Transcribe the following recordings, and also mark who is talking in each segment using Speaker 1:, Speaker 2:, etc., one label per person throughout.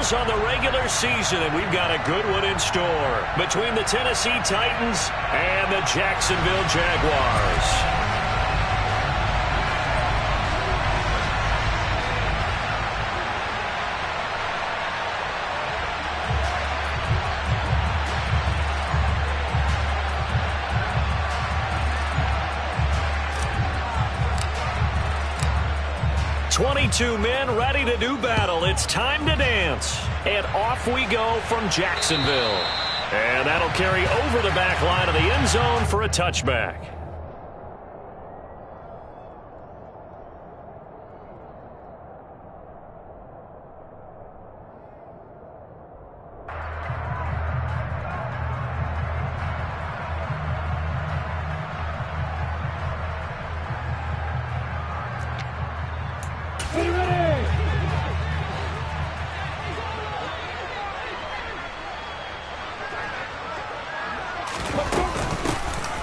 Speaker 1: close on the regular season, and we've got a good one in store between the Tennessee Titans and the Jacksonville Jaguars. Two men ready to do battle. It's time to dance. And off we go from Jacksonville. And that'll carry over the back line of the end zone for a touchback.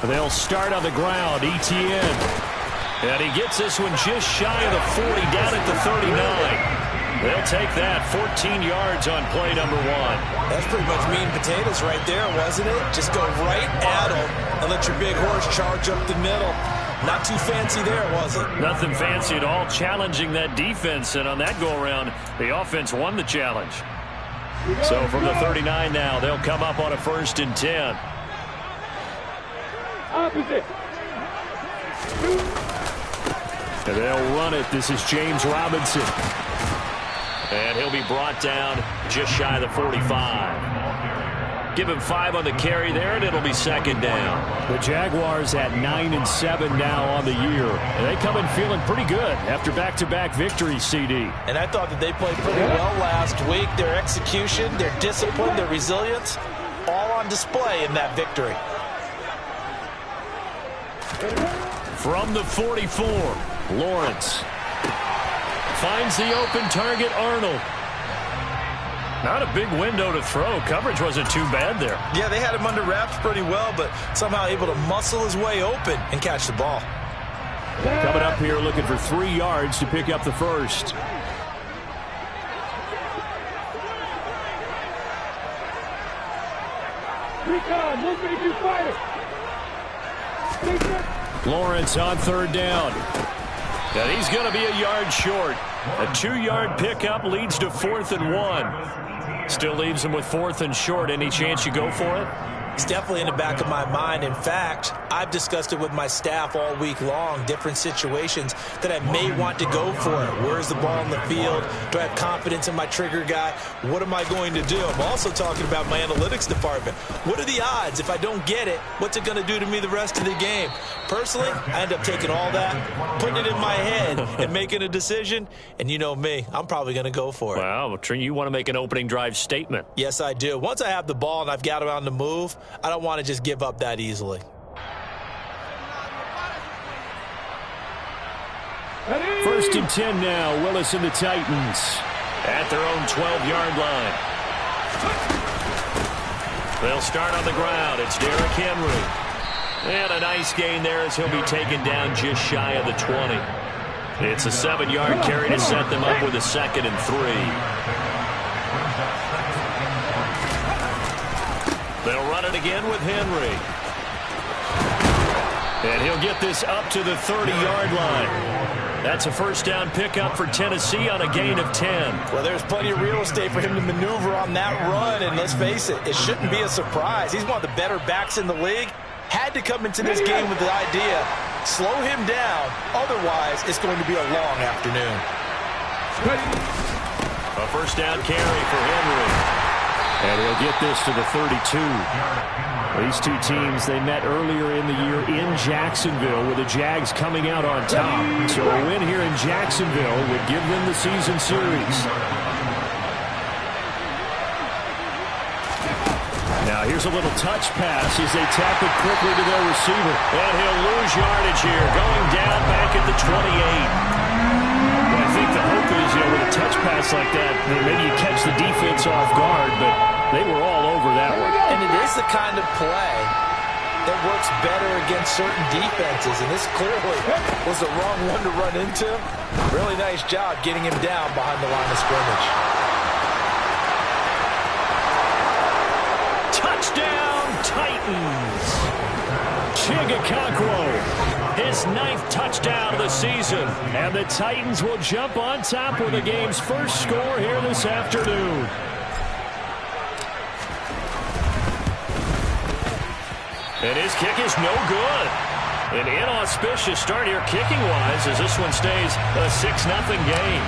Speaker 1: They'll start on the ground. Etienne. And he gets this one just shy of the 40, down at the 39. They'll take that 14 yards on play number 1.
Speaker 2: That's pretty much meat and potatoes right there, wasn't it? Just go right at him and let your big horse charge up the middle. Not too fancy there, was it?
Speaker 1: Nothing fancy at all, challenging that defense. And on that go-around, the offense won the challenge. So from the 39 now, they'll come up on a 1st and 10.
Speaker 3: Opposite.
Speaker 1: And they'll run it. This is James Robinson. And he'll be brought down just shy of the 45. Give him 5 on the carry there, and it'll be 2nd down. The Jaguars at 9-7 now on the year. And they come in feeling pretty good after back-to-back victories, CD.
Speaker 2: And I thought that they played pretty well last week. Their execution, their discipline, their resilience, all on display in that victory.
Speaker 1: From the 44, Lawrence finds the open target, Arnold. Not a big window to throw. Coverage wasn't too bad there.
Speaker 2: Yeah, they had him under wraps pretty well, but somehow able to muscle his way open and catch the ball.
Speaker 1: Coming up here looking for 3 yards to pick up the first.
Speaker 3: Recon, look at you fighter.
Speaker 1: Lawrence on 3rd down. And he's going to be a yard short. A 2-yard pickup leads to 4th and 1. Still leaves him with 4th and short. Any chance you go for it?
Speaker 2: It's definitely in the back of my mind. In fact, I've discussed it with my staff all week long, different situations that I may want to go for it. Where's the ball in the field? Do I have confidence in my trigger guy? What am I going to do? I'm also talking about my analytics department. What are the odds? If I don't get it, what's it going to do to me the rest of the game? Personally, I end up taking all that, putting it in my head, and making a decision. And you know me, I'm probably going to go for it.
Speaker 1: Wow, you want to make an opening drive statement.
Speaker 2: Yes, I do. Once I have the ball and I've got it on the move, I don't want to just give up that easily.
Speaker 1: First and 10 now. Willis and the Titans at their own 12-yard line. They'll start on the ground. It's Derrick Henry. And a nice gain there as he'll be taken down just shy of the 20. It's a 7-yard carry to set them up with a 2nd and 3. They'll run it again with Henry. And he'll get this up to the 30-yard line. That's a 1st down pickup for Tennessee on a gain of 10.
Speaker 2: Well, there's plenty of real estate for him to maneuver on that run, and let's face it, it shouldn't be a surprise. He's one of the better backs in the league. Had to come into this game with the idea, slow him down, otherwise it's going to be a long afternoon.
Speaker 1: A 1st down carry for Henry. And he'll get this to the 32. These two teams, they met earlier in the year in Jacksonville with the Jags coming out on top. So a win here in Jacksonville would give them the season series. Now here's a little touch pass as they tap it quickly to their receiver. And he'll lose yardage here, going down back at the 28. Well, I think the hope is, with a touch pass like that, maybe you catch the defense off guard, but they were all over that one.
Speaker 2: And it is the kind of play that works better against certain defenses, and this clearly was the wrong one to run into. Really nice job getting him down behind the line of scrimmage.
Speaker 1: Titans. Chigakonkwo, his 9th touchdown of the season. And the Titans will jump on top with the game's first score here this afternoon. And his kick is no good. An inauspicious start here kicking-wise as this one stays a 6-0 game.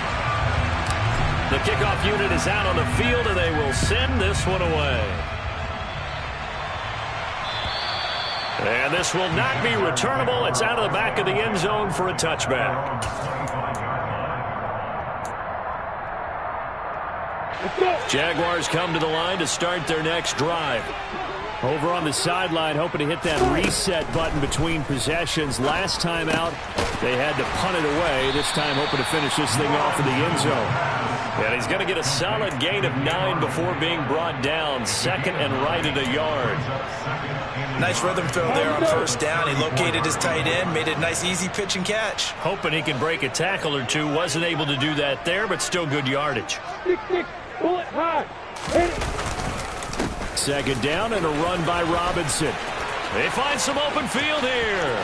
Speaker 1: The kickoff unit is out on the field, and they will send this one away. And this will not be returnable. It's out of the back of the end zone for a touchback. Jaguars come to the line to start their next drive. Over on the sideline, hoping to hit that reset button between possessions. Last time out, they had to punt it away. This time, hoping to finish this thing off in the end zone. And he's going to get a solid gain of 9 before being brought down. 2nd and right at a yard.
Speaker 2: Nice rhythm throw there on first down. He located his tight end, made a nice easy pitch and catch.
Speaker 1: Hoping he can break a tackle or two. Wasn't able to do that there, but still good yardage.
Speaker 3: Pull it high. Hit it.
Speaker 1: 2nd down and a run by Robinson. They find some open field here.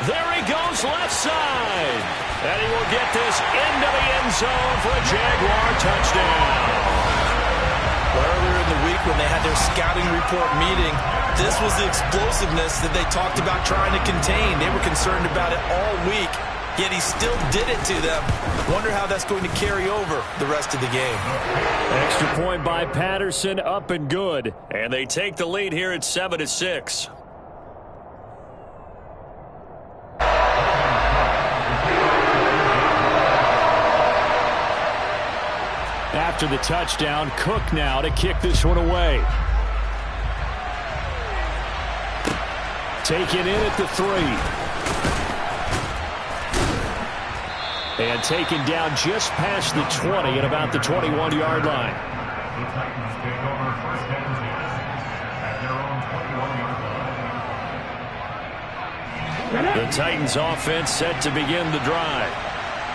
Speaker 1: There he goes left side. And he will get this into the end zone for a Jaguar touchdown.
Speaker 2: Earlier in the week when they had their scouting report meeting, this was the explosiveness that they talked about trying to contain. They were concerned about it all week, yet he still did it to them. Wonder how that's going to carry over the rest of the game.
Speaker 1: Extra point by Patterson, up and good. And they take the lead here at 7-6. After the touchdown, Cook now to kick this one away. Taken in at the 3. And taken down just past the 20 at about the 21-yard line. The Titans offense set to begin the drive.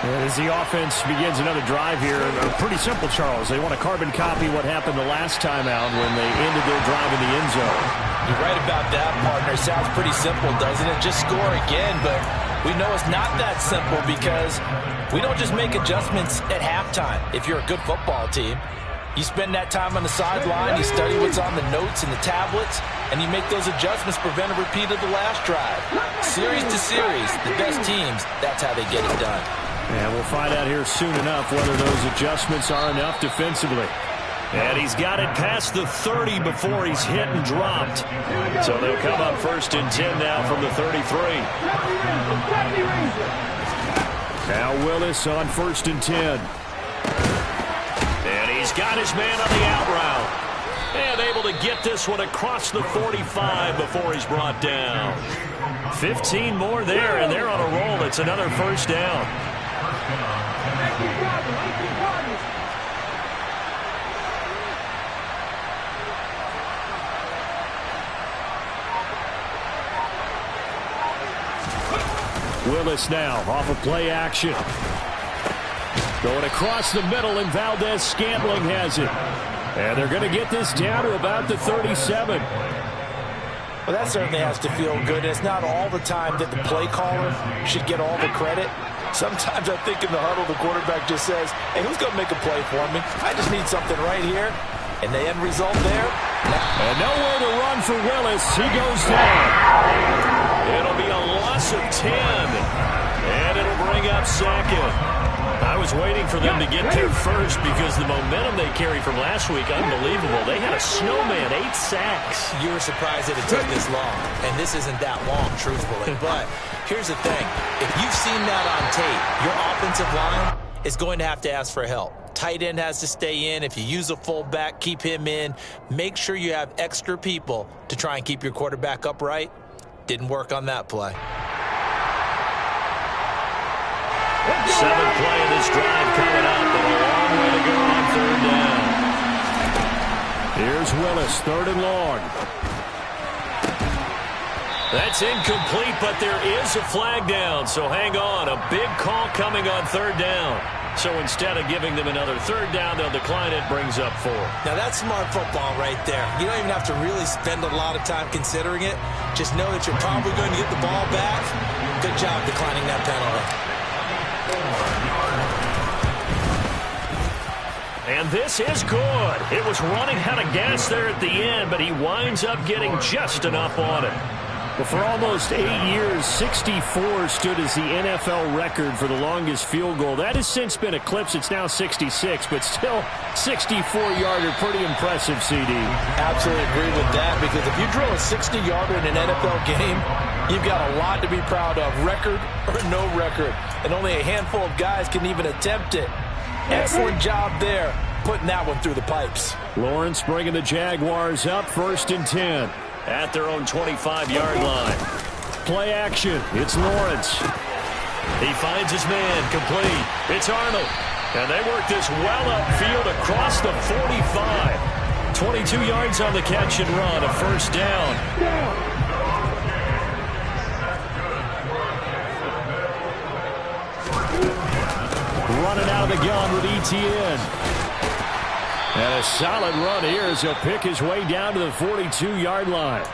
Speaker 1: As the offense begins another drive here, pretty simple, Charles. They want to carbon copy what happened the last time out when they ended their drive in the end zone.
Speaker 2: You're right about that, partner. Sounds pretty simple, doesn't it? Just score again, but we know it's not that simple because we don't just make adjustments at halftime. If you're a good football team, you spend that time on the sideline, you study what's on the notes and the tablets, and you make those adjustments, prevent a repeat of the last drive. Series to series, the best teams, that's how they get it done.
Speaker 1: And we'll find out here soon enough whether those adjustments are enough defensively. And he's got it past the 30 before he's hit and dropped. So they'll come up 1st and 10 now from the 33. Now Willis on 1st and 10. And he's got his man on the out route. And able to get this one across the 45 before he's brought down. 15 more there, and they're on a roll. It's another 1st down. Willis now off of play action. Going across the middle, and Valdez-Scantling has it. And they're going to get this down to about the 37.
Speaker 2: Well, that certainly has to feel good. It's not all the time that the play caller should get all the credit. Sometimes I think in the huddle, the quarterback just says, hey, who's going to make a play for me? I just need something right here. And the end result there.
Speaker 1: And nowhere to run for Willis. He goes down. It'll be a loss of 10. And it'll bring up 2nd. I was waiting for them to get there first because the momentum they carried from last week, unbelievable. They had a snowman, 8 sacks.
Speaker 2: You were surprised that it took this long, and this isn't that long, truthfully. But here's the thing. If you've seen that on tape, your offensive line is going to have to ask for help. Tight end has to stay in. If you use a fullback, keep him in. Make sure you have extra people to try and keep your quarterback upright. Didn't work on that play.
Speaker 1: 7th play of this drive coming up, and a long way to go on 3rd down. Here's Willis, 3rd and long. That's incomplete, but there is a flag down, so hang on. A big call coming on third down. So instead of giving them another third down, they'll decline it, brings up 4.
Speaker 2: Now, that's smart football right there. You don't even have to really spend a lot of time considering it. Just know that you're probably going to get the ball back. Good job declining that penalty.
Speaker 1: And this is good. It was running out of gas there at the end, but he winds up getting just enough on it.
Speaker 4: Well, for almost 8 years, 64 stood as the NFL record for the longest field goal. That has since been eclipsed. It's now 66, but still 64-yarder. Pretty impressive, CD.
Speaker 2: Absolutely agree with that, because if you drill a 60-yarder in an NFL game, you've got a lot to be proud of, record or no record. And only a handful of guys can even attempt it. Excellent job there, putting that one through the pipes.
Speaker 4: Lawrence bringing the Jaguars up, 1st and 10.
Speaker 1: At their own 25-yard line.
Speaker 4: Play action. It's Lawrence.
Speaker 1: He finds his man, complete. It's Arnold. And they work this well upfield across the 45. 22 yards on the catch and run, a 1st down.
Speaker 4: Running out of the gun with ETN. And a solid run here as he'll pick his way down to the 42-yard line.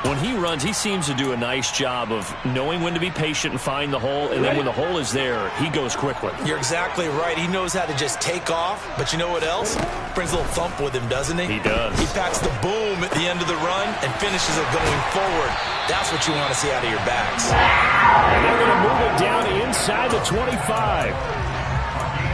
Speaker 1: When he runs, he seems to do a nice job of knowing when to be patient and find the hole, and then when the hole is there, he goes quickly.
Speaker 2: You're exactly right. He knows how to just take off, but you know what else? Brings a little thump with him, doesn't he?
Speaker 1: He does.
Speaker 2: He packs the boom at the end of the run and finishes it going forward. That's what you want to see out of your backs.
Speaker 4: And they're going to move it down inside the 25.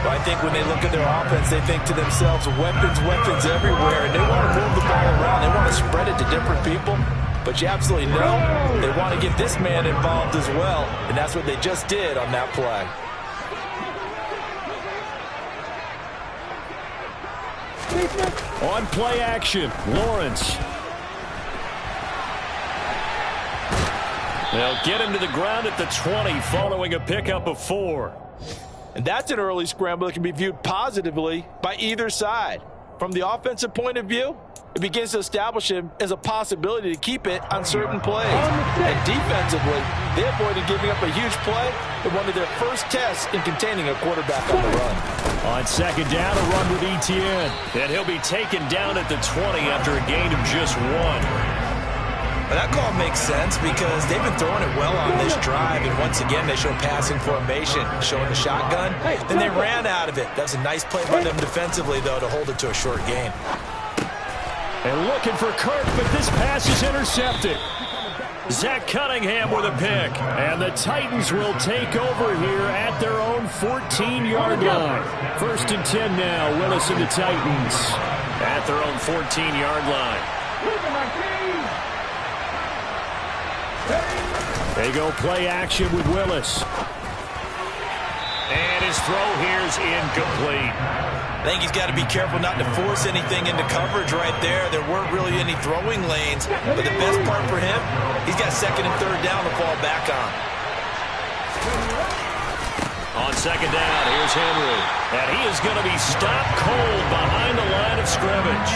Speaker 2: Well, I think when they look at their offense, they think to themselves, weapons everywhere, and they want to move the ball around. They want to spread it to different people, but you absolutely know they want to get this man involved as well, and that's what they just did on that play.
Speaker 4: On play action, Lawrence.
Speaker 1: They'll get him to the ground at the 20 following a pickup of 4.
Speaker 2: And that's an early scramble that can be viewed positively by either side. From the offensive point of view, it begins to establish him as a possibility to keep it on certain plays. And defensively, they avoided giving up a huge play in one of their first tests in containing a quarterback on the run.
Speaker 4: On 2nd down, a run with ETN.
Speaker 1: And he'll be taken down at the 20 after a gain of just 1.
Speaker 2: Well, that call makes sense because they've been throwing it well on this drive, and once again they show passing formation, showing the shotgun. Then they ran out of it. That's a nice play by them defensively, though, to hold it to a short game.
Speaker 4: And looking for Kirk, but this pass is intercepted.
Speaker 1: Zach Cunningham with a pick.
Speaker 4: And the Titans will take over here at their own 14-yard line. 1st and 10 now, Willis and the Titans.
Speaker 1: At their own 14-yard line.
Speaker 4: They go play action with Willis.
Speaker 1: And his throw here is incomplete.
Speaker 2: I think he's got to be careful not to force anything into coverage right there. There weren't really any throwing lanes. But the best part for him, he's got 2nd and 3rd down to fall back on.
Speaker 1: On 2nd down, here's Henry. And he is going to be stopped cold behind the line of scrimmage.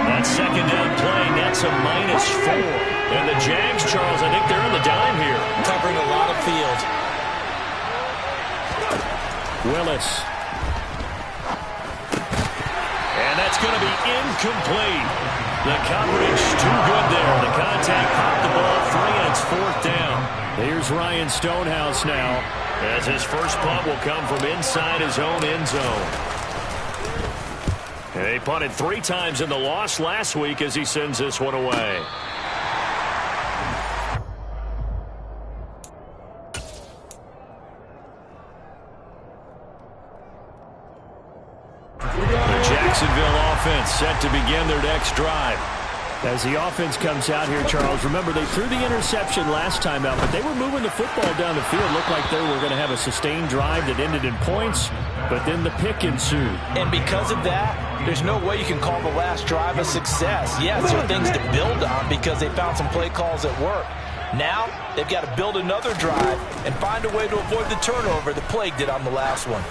Speaker 1: That 2nd down play nets a -4. And the Jags, Charles, I think they're in the dime here.
Speaker 2: Covering a lot of field.
Speaker 4: Willis.
Speaker 1: And that's going to be incomplete. The coverage too good there. The contact popped the ball free, and it's 4th down.
Speaker 4: Here's Ryan Stonehouse now.
Speaker 1: As his first punt will come from inside his own end zone. And they punted 3 times in the loss last week as he sends this one away. Jacksonville offense set to begin their next drive.
Speaker 4: As the offense comes out here, Charles, remember they threw the interception last time out, but they were moving the football down the field. Looked like they were going to have a sustained drive that ended in points, but then the pick ensued.
Speaker 2: And because of that, there's no way you can call the last drive a success. Yes, there are things to build on because they found some play calls that work. Now, they've got to build another drive and find a way to avoid the turnover that plagued it on the last one.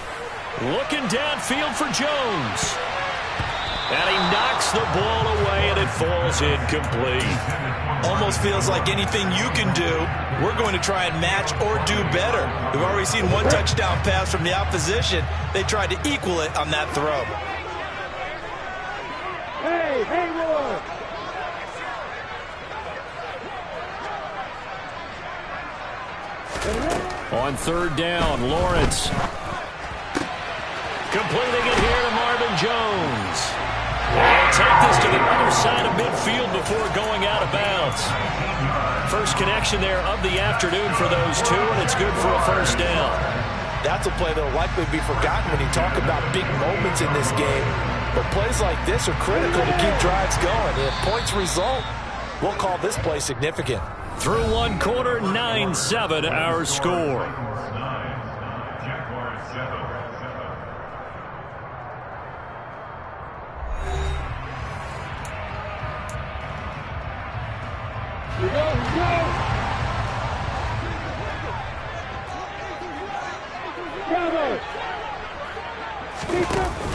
Speaker 1: Looking downfield for Jones. And he knocks Takes the ball away, and it falls incomplete.
Speaker 2: Almost feels like anything you can do, we're going to try and match or do better. We've already seen one touchdown pass from the opposition. They tried to equal it on that throw.
Speaker 3: Hey, Hayward!
Speaker 4: On third down, Lawrence.
Speaker 1: Completing it here to Marvin Jones. They'll take this to the other side of midfield before going out of bounds. First connection there of the afternoon for those two, and it's good for a first down.
Speaker 2: That's a play that will likely be forgotten when you talk about big moments in this game. But plays like this are critical to keep drives going. If points result, we'll call this play significant.
Speaker 1: Through one quarter, 9-7 our score.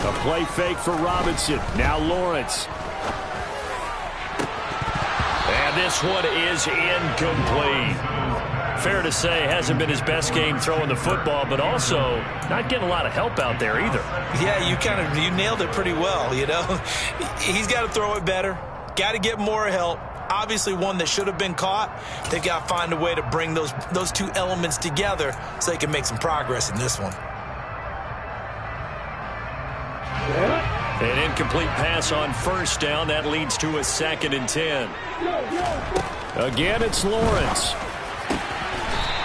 Speaker 4: A play fake for Robinson. Now Lawrence.
Speaker 1: And this one is incomplete. Fair to say, hasn't been his best game throwing the football, but also not getting a lot of help out there either.
Speaker 2: Yeah, you nailed it pretty well, you know. He's got to throw it better. Got to get more help. Obviously one that should have been caught. They've got to find a way to bring those two elements together so they can make some progress in this one.
Speaker 1: An incomplete pass on first down. That leads to a 2nd and 10.
Speaker 4: Again, it's Lawrence.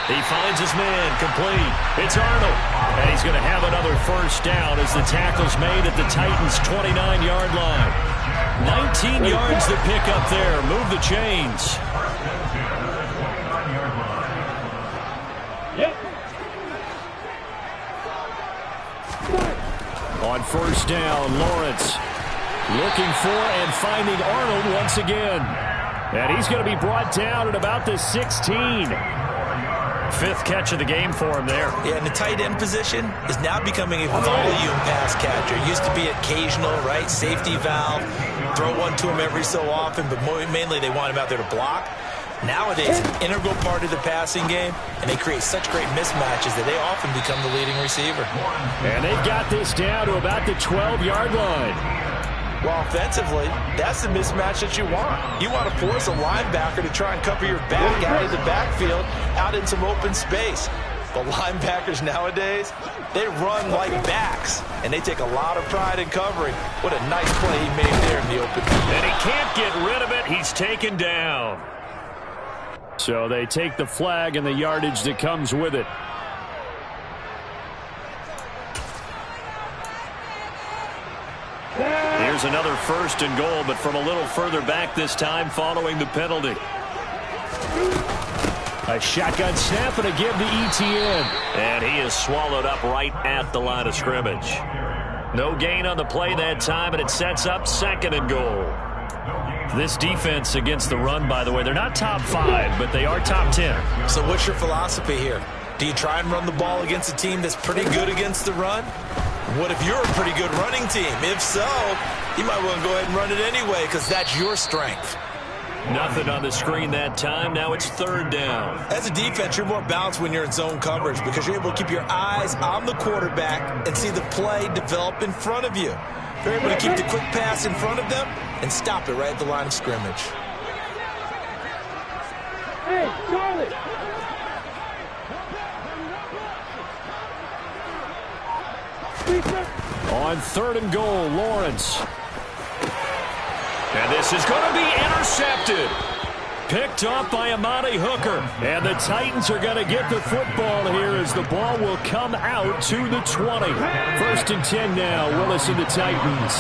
Speaker 1: He finds his man complete. It's Arnold. And he's going to have another first down as the tackle's made at the Titans' 29-yard line. 19 yards to pick up there. Move the chains.
Speaker 4: On first down, Lawrence looking for and finding Arnold once again. And he's going to be brought down at about the 16.
Speaker 1: 5th catch of the game for him there.
Speaker 2: Yeah, and the tight end position is now becoming a volume pass catcher. Used to be occasional, right? Safety valve. Throw one to him every so often, but mainly they want him out there to block. Nowadays, an integral part of the passing game, and they create such great mismatches that they often become the leading receiver.
Speaker 4: And they've got this down to about the 12-yard line.
Speaker 2: Well, offensively, that's the mismatch that you want. You want to force a linebacker to try and cover your back out of the backfield, out in some open space. The linebackers nowadays, they run like backs, and they take a lot of pride in covering. What a nice play he made there in the open field.
Speaker 1: And he can't get rid of it. He's taken down.
Speaker 4: So they take the flag and the yardage that comes with it.
Speaker 1: Here's another 1st and goal, but from a little further back this time following the penalty.
Speaker 4: A shotgun snap and a give to ETN.
Speaker 1: And he is swallowed up right at the line of scrimmage. No gain on the play that time, and it sets up 2nd and goal. This defense against the run, by the way, they're not top 5, but they are top 10.
Speaker 2: So what's your philosophy here? Do you try and run the ball against a team that's pretty good against the run? What if you're a pretty good running team? If so, you might want to go ahead and run it anyway because that's your strength.
Speaker 1: Nothing on the screen that time. Now it's 3rd down.
Speaker 2: As a defense, you're more balanced when you're in zone coverage because you're able to keep your eyes on the quarterback and see the play develop in front of you. You're able to keep the quick pass in front of them and stop it right at the line of scrimmage.
Speaker 3: Hey, Charlie!
Speaker 4: On 3rd and goal, Lawrence.
Speaker 1: And this is going to be intercepted.
Speaker 4: Picked off by Amani Hooker. And the Titans are going to get the football here as the ball will come out to the 20. 1st and 10 now, Willis and the Titans.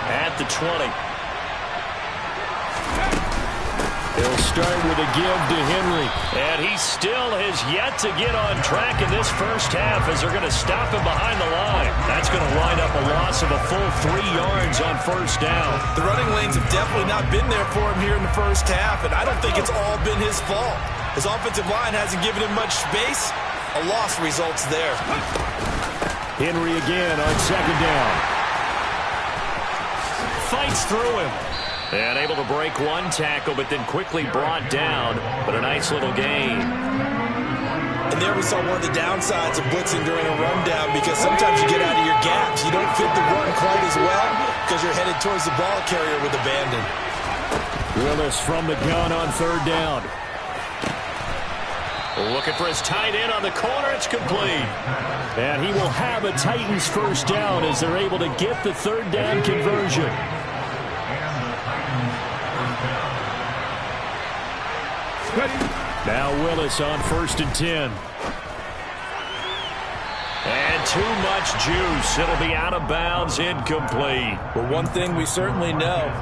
Speaker 1: At the 20.
Speaker 4: They'll start with a give to Henry.
Speaker 1: And he still has yet to get on track in this first half as they're going to stop him behind the line. That's going to wind up a loss of a full 3 yards on first down.
Speaker 2: The running lanes have definitely not been there for him here in the first half, and I don't think it's all been his fault. His offensive line hasn't given him much space. A loss results there.
Speaker 4: Henry again on 2nd down.
Speaker 1: fights through him. And able to break one tackle, but then quickly brought down. But a nice little gain.
Speaker 2: And there we saw one of the downsides of blitzing during a rundown, because sometimes you get out of your gaps. You don't fit the run quite as well because you're headed towards the ball carrier with abandon.
Speaker 4: Willis from the gun on third down.
Speaker 1: Looking for his tight end on the corner. It's complete.
Speaker 4: And he will have a Titans first down as they're able to get the third down conversion. Now Willis on 1st and 10.
Speaker 1: And too much juice. It'll be out of bounds, incomplete.
Speaker 2: Well, one thing we certainly know,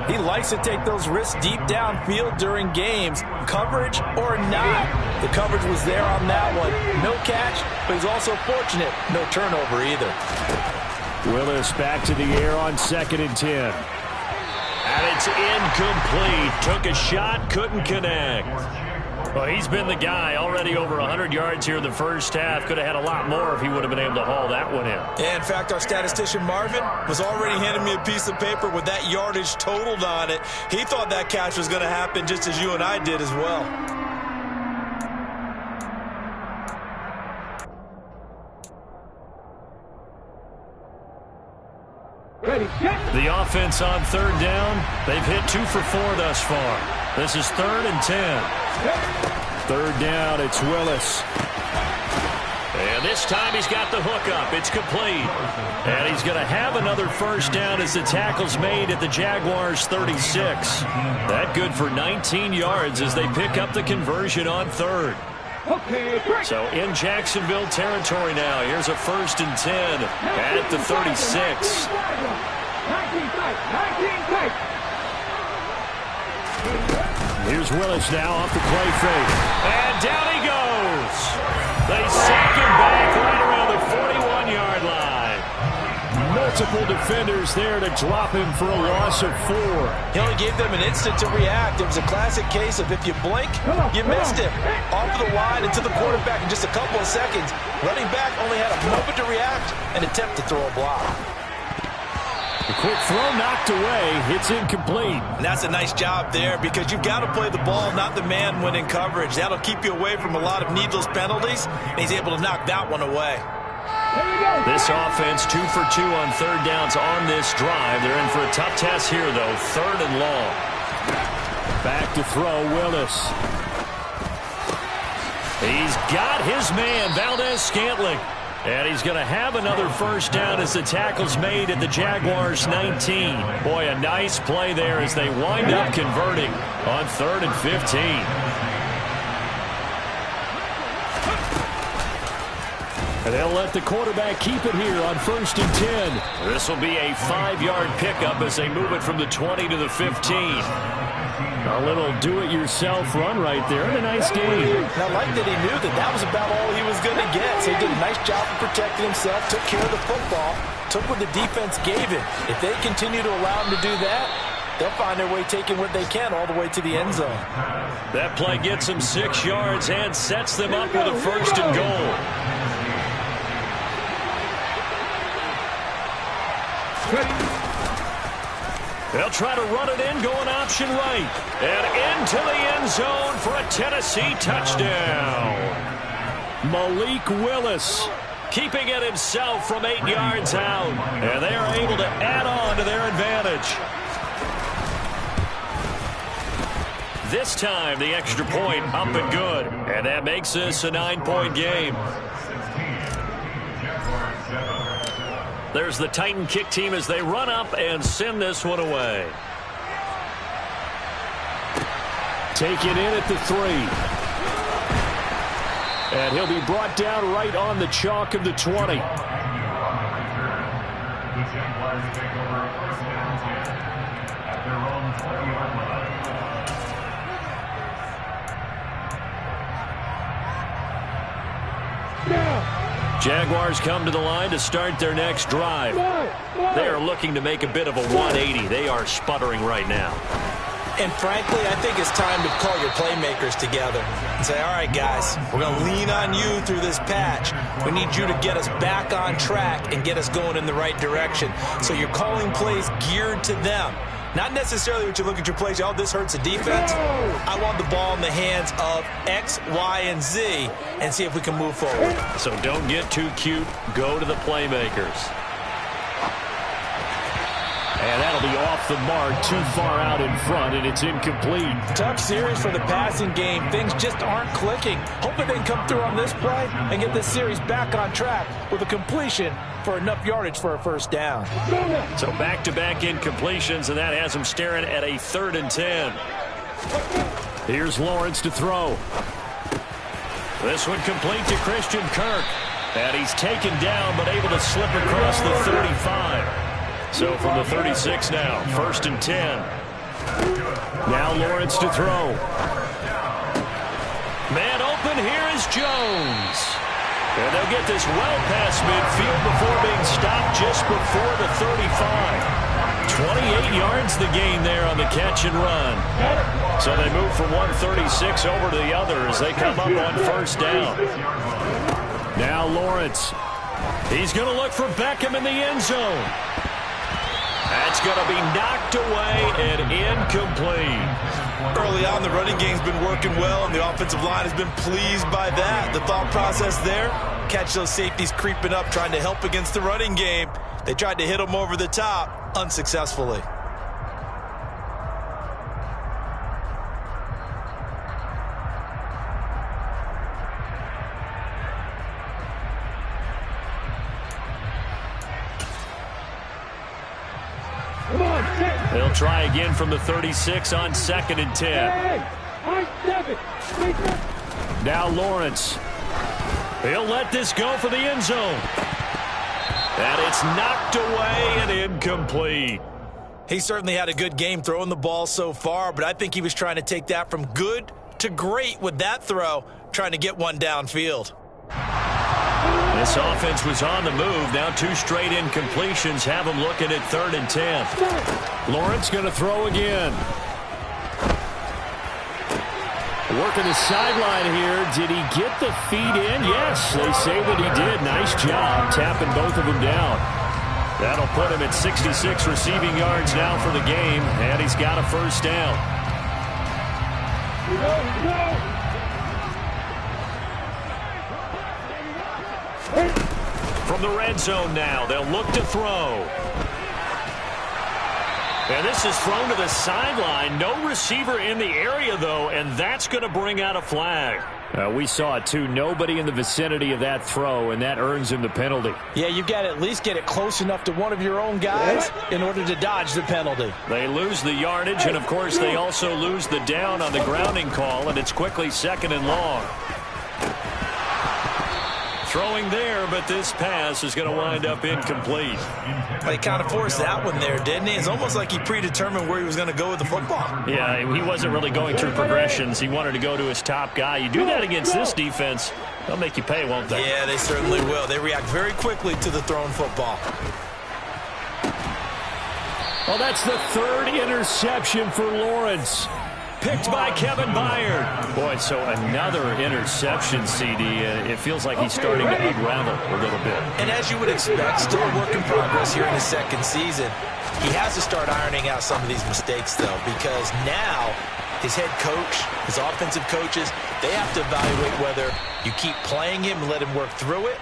Speaker 2: he likes to take those risks deep downfield during games, coverage or not. The coverage was there on that one. No catch, but he's also fortunate. No turnover either.
Speaker 4: Willis back to the air on 2nd and 10.
Speaker 1: And it's incomplete. Took a shot, couldn't connect. Well, he's been the guy. Already over 100 yards here in the first half. Could have had a lot more if he would have been able to haul that one in.
Speaker 2: Yeah, in fact, our statistician Marvin was already handing me a piece of paper with that yardage totaled on it. He thought that catch was going to happen just as you and I did as well.
Speaker 1: The offense on third down, they've hit 2 for 4 thus far. This is 3rd and 10.
Speaker 4: Third down, it's Willis.
Speaker 1: And this time he's got the hook up. It's complete. And he's going to have another first down as the tackle's made at the Jaguars' 36. That good for 19 yards as they pick up the conversion on 3rd. So in Jacksonville territory now. Here's a 1st and 10 at the 36.
Speaker 4: Here's Willis now off the play fake.
Speaker 1: And down he goes. They sack him back right around the 41-yard line.
Speaker 4: Multiple defenders there to drop him for a loss of 4.
Speaker 2: He only gave them an instant to react. It was a classic case of if you blink, you missed him. Off of the line into the quarterback in just a couple of seconds. Running back only had a moment to react and attempt to throw a block.
Speaker 4: The quick throw knocked away. It's incomplete.
Speaker 2: And that's a nice job there, because you've got to play the ball, not the man when in coverage. That'll keep you away from a lot of needless penalties, and he's able to knock that one away.
Speaker 1: This offense 2 for 2 on third downs on this drive. They're in for a tough test here, though. 3rd and long.
Speaker 4: Back to throw, Willis.
Speaker 1: He's got his man, Valdez-Scantling. And he's going to have another first down as the tackle's made at the Jaguars' 19. Boy, a nice play there as they wind up converting on 3rd and 15.
Speaker 4: And they'll let the quarterback keep it here on 1st and 10.
Speaker 1: This will be a 5-yard pickup as they move it from the 20 to the 15.
Speaker 4: A little do-it-yourself run right there, and a nice game.
Speaker 2: And I like that he knew that that was about all he was going to get. So he did a nice job of protecting himself, took care of the football, took what the defense gave him. If they continue to allow him to do that, they'll find their way taking what they can all the way to the end zone.
Speaker 1: That play gets them 6 yards and sets them up with a 1st and goal. They'll try to run it in, going option right. And into the end zone for a Tennessee touchdown.
Speaker 4: Malik Willis
Speaker 1: keeping it himself from 8 yards out. And they are able to add on to their advantage. This time, the extra point up and good. And that makes this a 9-point game. There's the Titan kick team as they run up and send this one away.
Speaker 4: Take it in at the 3. And he'll be brought down right on the chalk of the 20.
Speaker 5: The Jaguars take over first down at their own 20-yard line.
Speaker 1: Jaguars come to the line to start their next drive. They are looking to make a bit of a 180. They are sputtering right now.
Speaker 2: And frankly, I think it's time to call your playmakers together and say, all right, guys, we're going to lean on you through this patch. We need you to get us back on track and get us going in the right direction. So you're calling plays geared to them. Not necessarily what you look at your plays, oh, this hurts the defense. I want the ball in the hands of X, Y, and Z and see if we can move forward.
Speaker 1: So don't get too cute. Go to the playmakers.
Speaker 4: And that'll be off the mark, too far out in front, and it's incomplete.
Speaker 2: Tough series for the passing game. Things just aren't clicking. Hoping they can come through on this play and get this series back on track with a completion for enough yardage for a first down.
Speaker 1: So back-to-back incompletions, and that has them staring at a 3rd and 10.
Speaker 4: Here's Lawrence to throw.
Speaker 1: This one complete to Christian Kirk. And he's taken down, but able to slip across the 35. So from the 36 now, 1st and 10.
Speaker 4: Now Lawrence to throw.
Speaker 1: Man open, here is Jones. And they'll get this well past midfield before being stopped just before the 35. 28 yards the gain there on the catch and run. So they move from 136 over to the other as they come up on 1st down.
Speaker 4: Now Lawrence.
Speaker 1: He's going to look for Beckham in the end zone. That's going to be knocked away and incomplete.
Speaker 2: Early on, the running game's been working well, and the offensive line has been pleased by that. The thought process there, catch those safeties creeping up, trying to help against the running game. They tried to hit them over the top, unsuccessfully.
Speaker 1: They'll try again from the 36 on 2nd and 10.
Speaker 4: Now Lawrence.
Speaker 1: He'll let this go for the end zone. And it's knocked away and incomplete.
Speaker 2: He certainly had a good game throwing the ball so far, but I think he was trying to take that from good to great with that throw, trying to get one downfield.
Speaker 1: This offense was on the move. Now 2 straight incompletions have them looking at 3rd and 10.
Speaker 4: Lawrence going to throw again. Working the sideline here. Did he get the feet in? Yes, they say that he did. Nice job tapping both of them down.
Speaker 1: That'll put him at 66 receiving yards now for the game, and he's got a 1st down. From the red zone now, they'll look to throw. And this is thrown to the sideline. No receiver in the area, though, and that's going to bring out a flag.
Speaker 4: We saw it, too. Nobody in the vicinity of that throw, and that earns him the penalty.
Speaker 2: Yeah, you've got to at least get it close enough to one of your own guys in order to dodge the penalty.
Speaker 1: They lose the yardage, and, of course, they also lose the down on the grounding call, and it's quickly 2nd and long. Throwing there, but this pass is going to wind up incomplete.
Speaker 2: He kind of forced that one there, didn't he? It's almost like he predetermined where he was going to go with the football.
Speaker 1: Yeah, he wasn't really going through progressions. He wanted to go to his top guy. You do that against this defense, they'll make you pay, won't they?
Speaker 2: Yeah, they certainly will. They react very quickly to the thrown football.
Speaker 4: Well, that's the 3rd interception for Lawrence.
Speaker 1: Picked by Kevin Byard. Boy, so another interception, CD. It feels like he's starting to unravel a little bit.
Speaker 2: And as you would expect, still a work in progress here in his 2nd season. He has to start ironing out some of these mistakes, though, because now his head coach, his offensive coaches, they have to evaluate whether you keep playing him and let him work through it,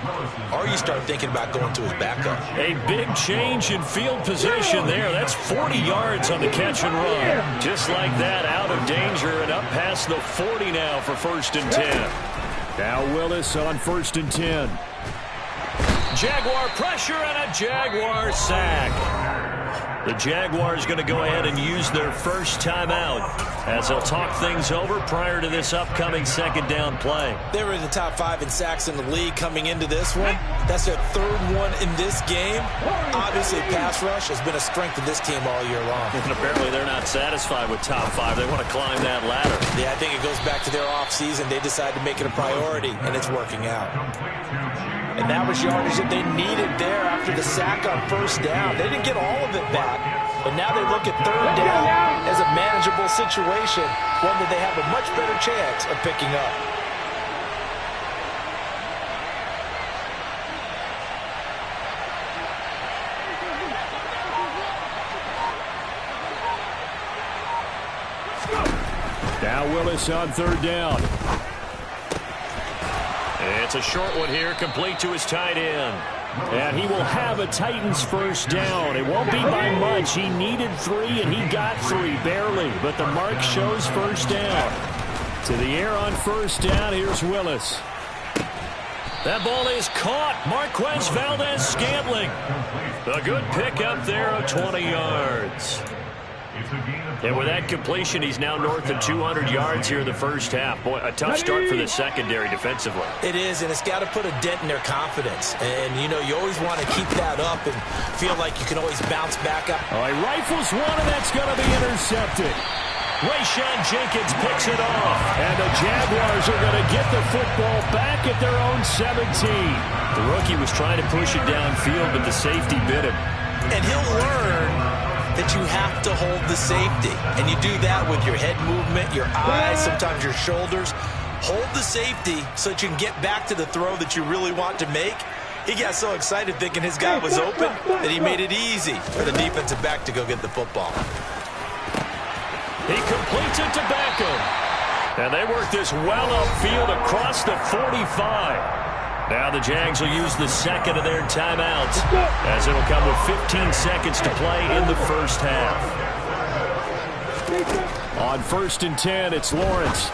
Speaker 2: or you start thinking about going to his backup.
Speaker 1: A big change in field position there. That's 40 yards on the catch and run. Just like that, out of danger and up past the 40 now for 1st and 10.
Speaker 4: Now Willis on 1st and 10.
Speaker 1: Jaguar pressure and a Jaguar sack. The Jaguars going to go ahead and use their first timeout as they'll talk things over prior to this upcoming 2nd down play.
Speaker 2: They were in the top 5 in sacks in the league coming into this one. That's their 3rd one in this game. Obviously, pass rush has been a strength of this team all year long.
Speaker 1: And apparently they're not satisfied with top 5. They want to climb that ladder.
Speaker 2: Yeah, I think it goes back to their offseason. They decided to make it a priority, and it's working out. And that was yardage that they needed there after the sack on 1st down. They didn't get all of it back, But now they look at third down as a manageable situation, one that they have a much better chance of picking up.
Speaker 4: Now Willis on third down.
Speaker 1: It's a short one here, complete to his tight end.
Speaker 4: And he will have a Titans first down. It won't be by much. He needed 3, and he got 3, barely. But the mark shows first down. To the air on first down, here's Willis.
Speaker 1: That ball is caught. Marquez Valdez-Scantling. A good pickup there of 20 yards. And with that completion, he's now north of 200 yards here in the first half. Boy, a tough start for the secondary defensively.
Speaker 2: It is, and it's got to put a dent in their confidence. And, you know, you always want to keep that up and feel like you can always bounce back up.
Speaker 4: All right, rifles one, and that's going to be intercepted.
Speaker 1: Rayshawn Jenkins picks it off.
Speaker 4: And the Jaguars are going to get the football back at their own 17.
Speaker 1: The rookie was trying to push it downfield, but the safety bit him.
Speaker 2: And he'll learn that you have to hold the safety. And you do that with your head movement, your eyes, sometimes your shoulders. Hold the safety so that you can get back to the throw that you really want to make. He got so excited thinking his guy was open that he made it easy for the defensive back to go get the football.
Speaker 1: He completes it to Beckham. And they work this well upfield across the 45. Now the Jags will use the second of their timeouts, as it'll come with 15 seconds to play in the first half.
Speaker 4: On 1st and 10, it's Lawrence.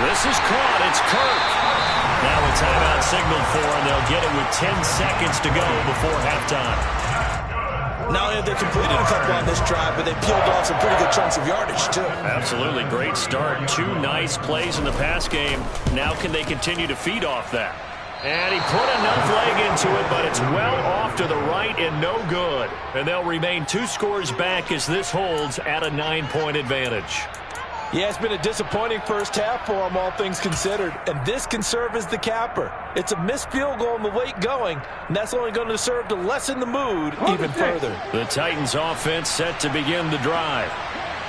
Speaker 1: This is caught. It's Kirk. Now a timeout signaled for, and they'll get it with 10 seconds to go before halftime.
Speaker 2: Not only have they completed a couple on this drive, but they peeled off some pretty good chunks of yardage, too.
Speaker 1: Absolutely. Great start. 2 nice plays in the pass game. Now can they continue to feed off that? And he put enough leg into it, but it's well off to the right and no good. And they'll remain 2 scores back as this holds at a 9-point advantage.
Speaker 2: Yeah, it's been a disappointing first half for them, all things considered. And this can serve as the capper. It's a missed field goal in the late going, and that's only going to serve to lessen the mood even further.
Speaker 1: The Titans offense set to begin the drive.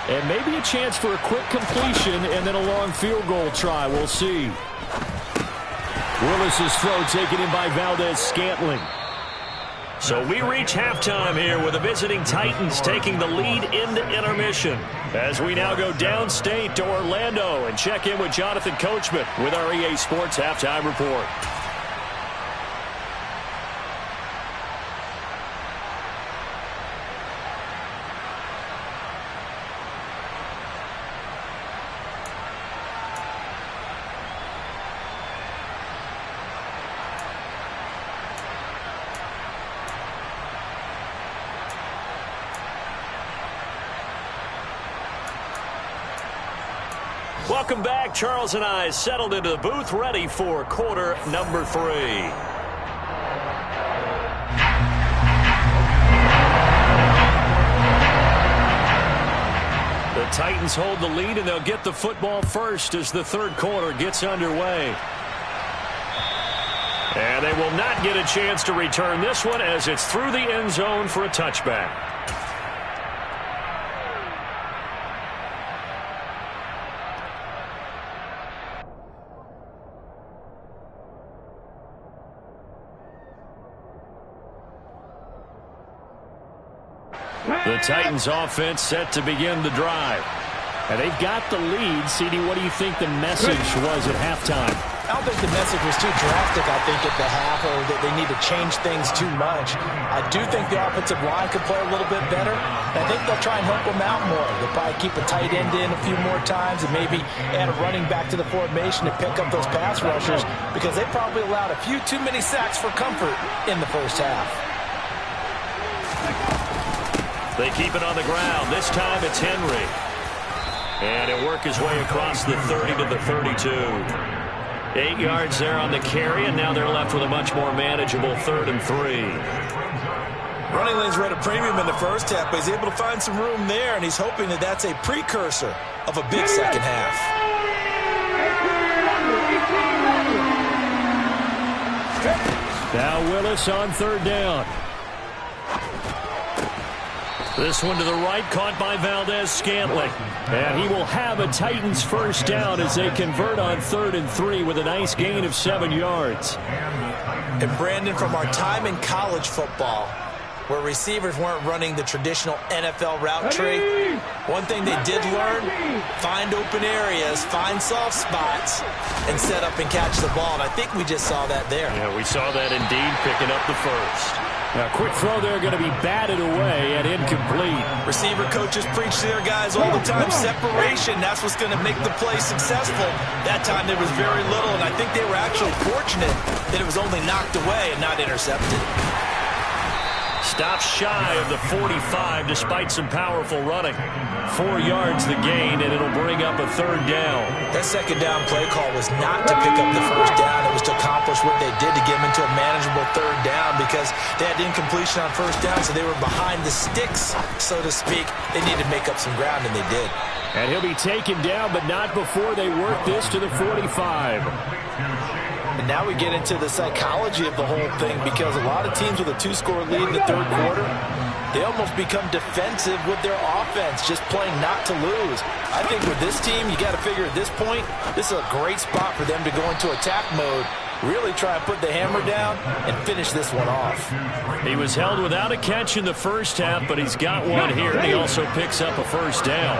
Speaker 4: And maybe a chance for a quick completion and then a long field goal try. We'll see. Willis's throw taken in by Valdez-Scantling.
Speaker 1: So we reach halftime here with the visiting Titans taking the lead into intermission. As we now go downstate to Orlando and check in with Jonathan Coachman with our EA Sports Halftime Report. Welcome back. Charles and I settled into the booth, ready for quarter number 3. The Titans hold the lead, and they'll get the football first as the third quarter gets underway. And they will not get a chance to return this one as it's through the end zone for a touchback. The Titans offense set to begin the drive.
Speaker 4: And they've got the lead. CD, what do you think the message was at halftime?
Speaker 2: I don't think the message was too drastic, I think, at the half, or that they need to change things too much. I do think the offensive line could play a little bit better. I think they'll try and help them out more. They'll probably keep a tight end in a few more times and maybe add a running back to the formation to pick up those pass rushers, because they probably allowed a few too many sacks for comfort in the first half.
Speaker 1: They keep it on the ground. This time it's Henry. And he'll work his way across the 30 to the 32. 8 yards there on the carry, and now they're left with a much more manageable 3rd and 3.
Speaker 2: Running lanes were at a premium in the first half, but he's able to find some room there, and he's hoping that that's a precursor of a big second half.
Speaker 4: Now Willis on 3rd down. This one to the right, caught by Valdez-Scantling. And he will have a Titans first down as they convert on 3rd and 3 with a nice gain of 7 yards.
Speaker 2: And Brandon, from our time in college football, where receivers weren't running the traditional NFL route tree, one thing they did learn, find open areas, find soft spots, and set up and catch the ball. And I think we just saw that there.
Speaker 1: Yeah, we saw that indeed, picking up the first.
Speaker 4: Now, quick throw there, going to be batted away and incomplete.
Speaker 2: Receiver coaches preach to their guys all the time, separation, that's what's going to make the play successful. That time there was very little, and I think they were actually fortunate that it was only knocked away and not intercepted.
Speaker 1: Stops shy of the 45 despite some powerful running. 4 yards the gain, and it'll bring up a 3rd down.
Speaker 2: That 2nd down play call was not to pick up the 1st down. It was to accomplish what they did to get them into a manageable 3rd down because they had incompletion on 1st down, so they were behind the sticks, so to speak. They needed to make up some ground, and they did.
Speaker 4: And he'll be taken down, but not before they work this to the 45.
Speaker 2: And now we get into the psychology of the whole thing because a lot of teams with a 2-score lead in the 3rd quarter, they almost become defensive with their offense, just playing not to lose. I think with this team, you got to figure at this point, this is a great spot for them to go into attack mode, really try and put the hammer down and finish this one off.
Speaker 1: He was held without a catch in the first half, but he's got one here, and he also picks up a 1st down.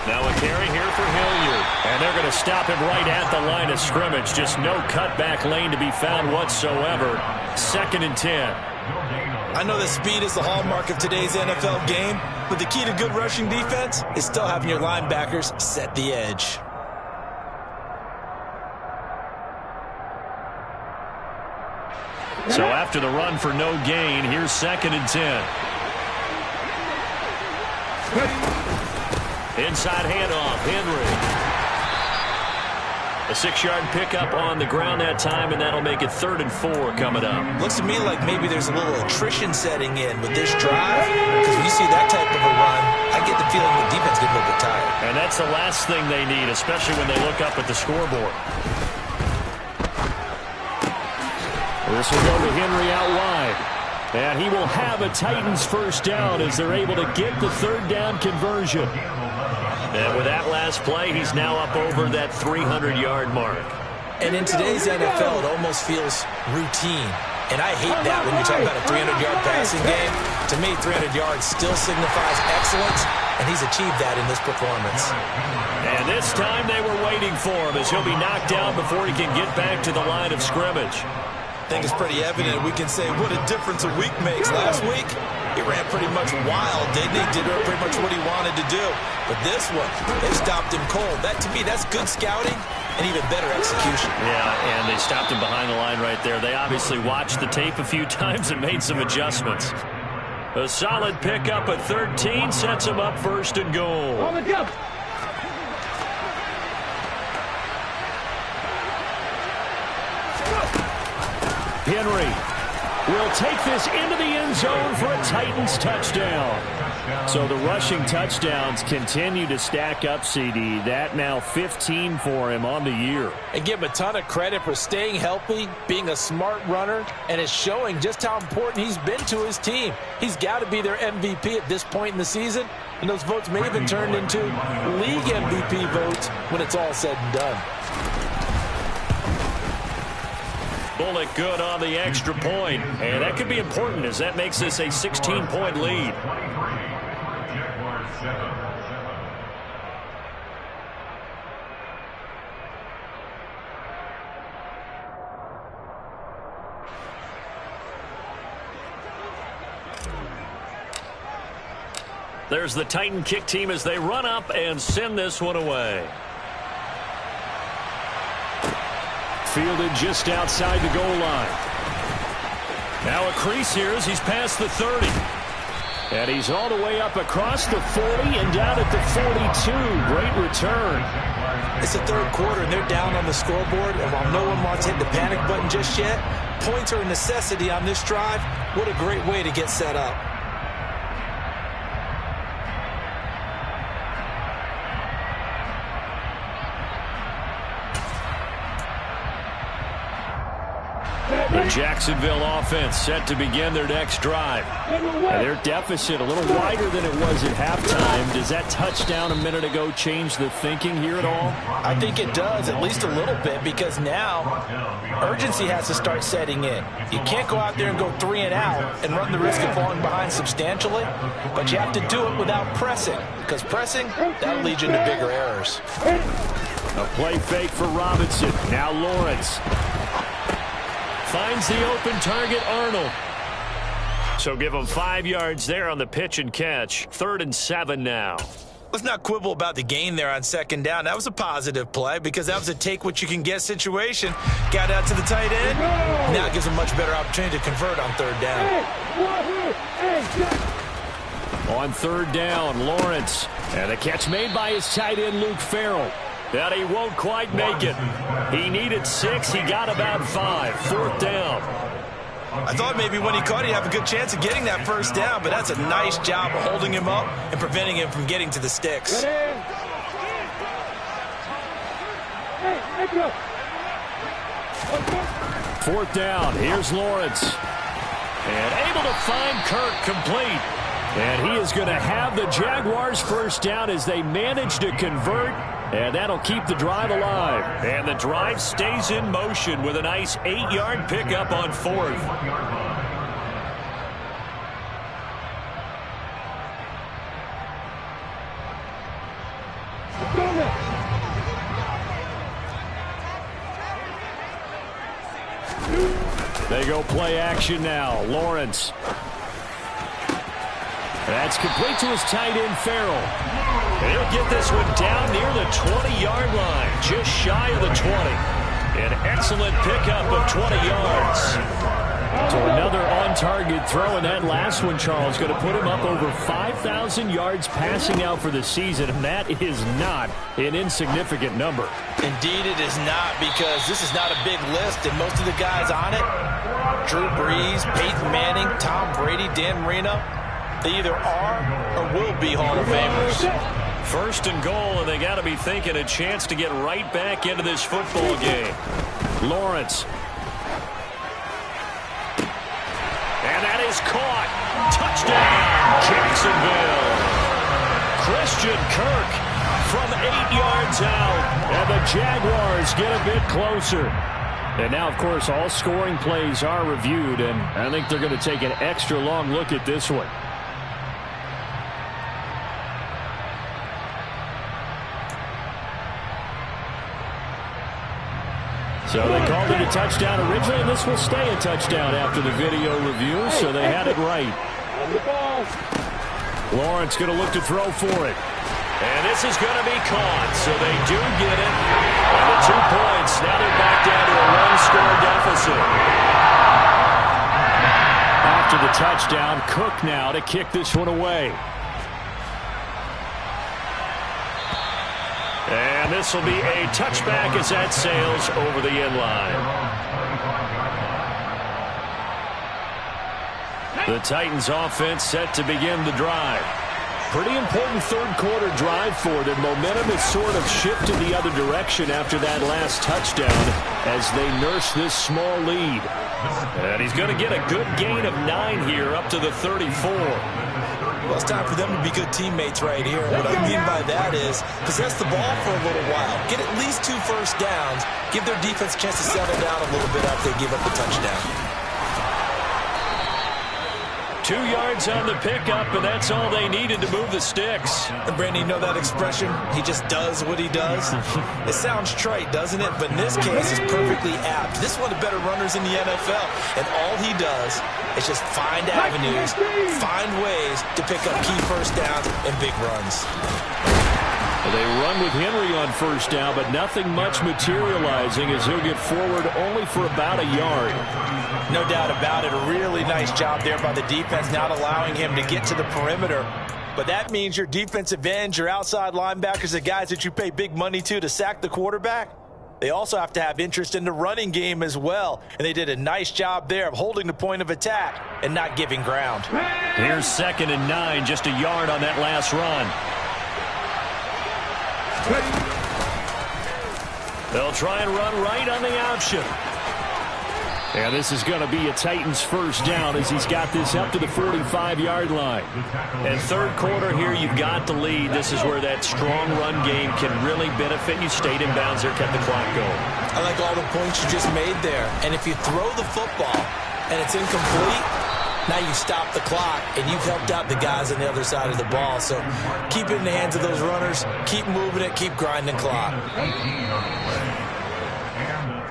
Speaker 1: Now a carry here for Hilliard. And they're going to stop him right at the line of scrimmage. Just no cutback lane to be found whatsoever. 2nd and 10.
Speaker 2: I know that speed is the hallmark of today's NFL game, but the key to good rushing defense is still having your linebackers set the edge.
Speaker 1: So after the run for no gain, here's 2nd and 10. Inside handoff, Henry. A 6-yard pickup on the ground that time, and that'll make it 3rd and 4 coming up.
Speaker 2: Looks to me like maybe there's a little attrition setting in with this drive, because when you see that type of a run, I get the feeling the defense getting a little bit tired.
Speaker 1: And that's the last thing they need, especially when they look up at the scoreboard.
Speaker 4: This will go to Henry out wide. And he will have a Titans first down as they're able to get the 3rd down conversion.
Speaker 1: And with that last play, he's now up over that 300-yard mark.
Speaker 2: And in today's NFL, it almost feels routine. And I hate that when you talk about a 300-yard passing game. To me, 300 yards still signifies excellence, and he's achieved that in this performance.
Speaker 1: And this time they were waiting for him as he'll be knocked down before he can get back to the line of scrimmage.
Speaker 2: I think it's pretty evident. We can say what a difference a week makes. Last week, he ran pretty much wild, didn't he? Did pretty much what he wanted to do. But this one, they stopped him cold. That, to me, that's good scouting and even better execution.
Speaker 1: Yeah, and they stopped him behind the line right there. They obviously watched the tape a few times and made some adjustments. A solid pickup at 13 sets him up 1st and goal.
Speaker 3: On the jump.
Speaker 4: Henry will take this into the end zone for a Titans touchdown. So the rushing touchdowns continue to stack up, CD. That now 15 for him on the year.
Speaker 2: And give him a ton of credit for staying healthy, being a smart runner, and is showing just how important he's been to his team. He's got to be their MVP at this point in the season, and those votes may have been turned into league MVP votes when it's all said and done.
Speaker 1: Bullock good on the extra point. And that could be important as that makes this a 16-point lead.
Speaker 5: Jaguars 7.
Speaker 1: There's the Titan kick team as they run up and send this one away.
Speaker 4: Fielded just outside the goal line.
Speaker 1: Now a crease here as he's past the 30.
Speaker 4: And he's all the way up across the 40 and down at the 42. Great return.
Speaker 2: It's the 3rd quarter, and they're down on the scoreboard. And while no one wants to hit the panic button just yet, points are a necessity on this drive. What a great way to get set up.
Speaker 1: The Jacksonville offense set to begin their next drive.
Speaker 4: And their deficit a little wider than it was at halftime. Does that touchdown a minute ago change the thinking here at all?
Speaker 2: I think it does, at least a little bit, because now urgency has to start setting in. You can't go out there and go 3 and out and run the risk of falling behind substantially, but you have to do it without pressing, because pressing, that'll lead you into bigger errors.
Speaker 4: A play fake for Robinson. Now Lawrence.
Speaker 1: Finds the open target, Arnold. So give him 5 yards there on the pitch and catch. 3rd and 7 now.
Speaker 2: Let's not quibble about the gain there on 2nd down. That was a positive play because that was a take-what-you-can-get situation. Got out to the tight end. Now it gives him a much better opportunity to convert on 3rd down.
Speaker 4: On 3rd down, Lawrence. And a catch made by his tight end, Luke Farrell.
Speaker 1: But he won't quite make it. He needed 6. He got about 5. 4th down.
Speaker 2: I thought maybe when he caught it, he'd have a good chance of getting that 1st down, but that's a nice job of holding him up and preventing him from getting to the sticks.
Speaker 4: 4th down. Here's Lawrence.
Speaker 1: And able to find Kirk complete.
Speaker 4: And he is going to have the Jaguars 1st down as they manage to convert. And that'll keep the drive alive.
Speaker 1: And the drive stays in motion with a nice 8-yard pickup on 4th.
Speaker 4: They go play action now. Lawrence. That's complete to his tight end, Farrell.
Speaker 1: He'll get this one down near the 20-yard line, just shy of the 20. An excellent pickup of 20 yards.
Speaker 4: So another on-target throw, and that last one, Charles, going to put him up over 5,000 yards passing out for the season, and that is not an insignificant number.
Speaker 2: Indeed it is not, because this is not a big list, and most of the guys on it, Drew Brees, Peyton Manning, Tom Brady, Dan Marino, they either are or will be Hall of Famers.
Speaker 1: 1st and goal, and they got to be thinking a chance to get right back into this football game.
Speaker 4: Lawrence.
Speaker 1: And that is caught. Touchdown, Jacksonville. Christian Kirk from 8 yards out.
Speaker 4: And the Jaguars get a bit closer. And now, of course, all scoring plays are reviewed, and I think they're going to take an extra long look at this one. So they called it a touchdown originally, and this will stay a touchdown after the video review, so they had it right. Lawrence going to look to throw for it.
Speaker 1: And this is going to be caught, so they do get it. And the 2 points, now they're back down to a 1-score deficit.
Speaker 4: After the touchdown, Cook now to kick this one away.
Speaker 1: And this will be a touchback as that sails over the end line. The Titans offense set to begin the drive.
Speaker 4: Pretty important 3rd quarter drive for them. Momentum has sort of shifted the other direction after that last touchdown as they nurse this small lead.
Speaker 1: And he's going to get a good gain of 9 here up to the 34.
Speaker 2: Well, it's time for them to be good teammates right here. And what I mean by that is possess the ball for a little while. Get at least 2 first downs. Give their defense a chance to settle down a little bit after they give up the touchdown.
Speaker 1: 2 yards on the pickup, and that's all they needed to move the sticks.
Speaker 2: And Brandon, you know that expression? He just does what he does. It sounds trite, doesn't it? But in this case, it's perfectly apt. This is one of the better runners in the NFL, and all he does is just find avenues, find ways to pick up key first downs and big runs.
Speaker 4: They run with Henry on 1st down, but nothing much materializing as he'll get forward only for about a yard.
Speaker 2: No doubt about it. A really nice job there by the defense, not allowing him to get to the perimeter. But that means your defensive ends, your outside linebackers, the guys that you pay big money to sack the quarterback, they also have to have interest in the running game as well. And they did a nice job there of holding the point of attack and not giving ground.
Speaker 1: Here's 2nd and 9, just a yard on that last run. They'll try and run right on the option.
Speaker 4: And this is going to be a Titans first down as he's got this up to the 45-yard line.
Speaker 1: And third quarter here, you've got the lead. This is where that strong run game can really benefit you. Stayed in bounds there, kept the clock going.
Speaker 2: I like all the points you just made there. And if you throw the football and it's incomplete, now you stop the clock, and you've helped out the guys on the other side of the ball. So keep it in the hands of those runners. Keep moving it. Keep grinding clock.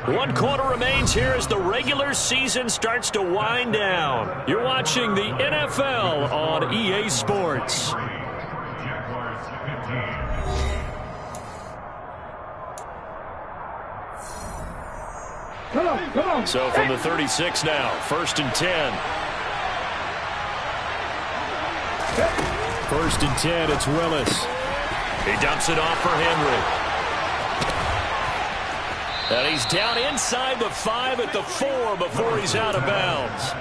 Speaker 1: 1 quarter remains here as the regular season starts to wind down. You're watching the NFL on EA Sports.
Speaker 5: Jaguars 15.
Speaker 3: Come on.
Speaker 1: So from the 36 now, 1st and 10.
Speaker 4: 1st and 10, it's Willis.
Speaker 1: He dumps it off for Henry. And he's down inside the 5 at the 4 before he's out of bounds.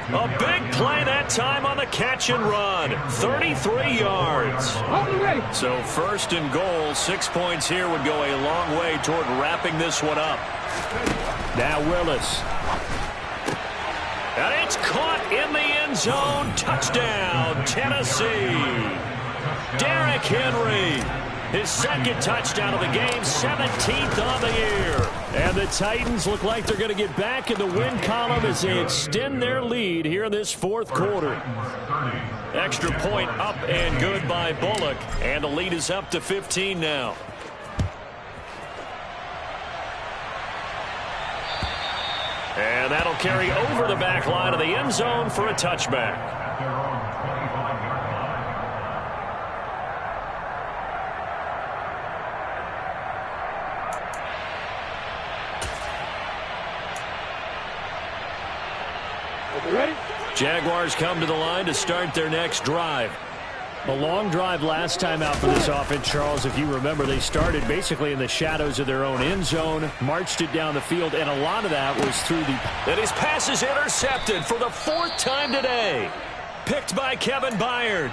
Speaker 1: A big play that time on the catch and run. 33 yards. So 1st and goal, 6 points here would go a long way toward wrapping this one up.
Speaker 4: Now Willis.
Speaker 1: And it's caught in the end zone. Touchdown, Tennessee. Derrick Henry. His 2nd touchdown of the game, 17th on the year.
Speaker 4: And the Titans look like they're going to get back in the win column as they extend their lead here in this 4th quarter.
Speaker 1: Extra point up and good by Bullock. And the lead is up to 15 now. And that'll carry over the back line of the end zone for a touchback.
Speaker 3: Ready?
Speaker 1: Jaguars come to the line to start their next drive.
Speaker 4: A long drive last time out for this offense, Charles. If you remember, they started basically in the shadows of their own end zone, marched it down the field, and a lot of that was through the...
Speaker 1: And his pass is intercepted for the 4th time today. Picked by Kevin Byard.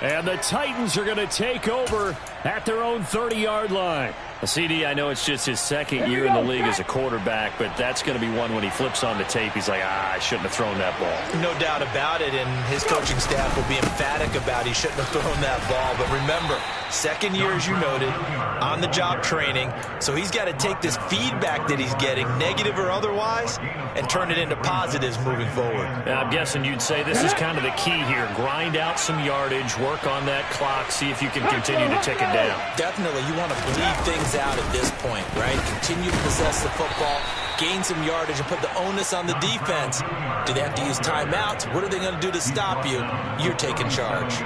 Speaker 4: And the Titans are going to take over at their own 30-yard line.
Speaker 1: CD, I know it's just his 2nd year in the league as a quarterback, but that's going to be one when he flips on the tape, he's like, I shouldn't have thrown that ball.
Speaker 2: No doubt about it, and his coaching staff will be emphatic about he shouldn't have thrown that ball. But remember, 2nd year, as you noted, on-the-job training, so he's got to take this feedback that he's getting, negative or otherwise, and turn it into positives moving forward.
Speaker 1: Now, I'm guessing you'd say this is kind of the key here. Grind out some yardage, work on that clock, see if you can continue to tick it down.
Speaker 2: Definitely, you want to bleed things out at this point, right? Continue to possess the football, gain some yardage, and put the onus on the defense. Do they have to use timeouts? What are they going to do to stop you? You're taking charge.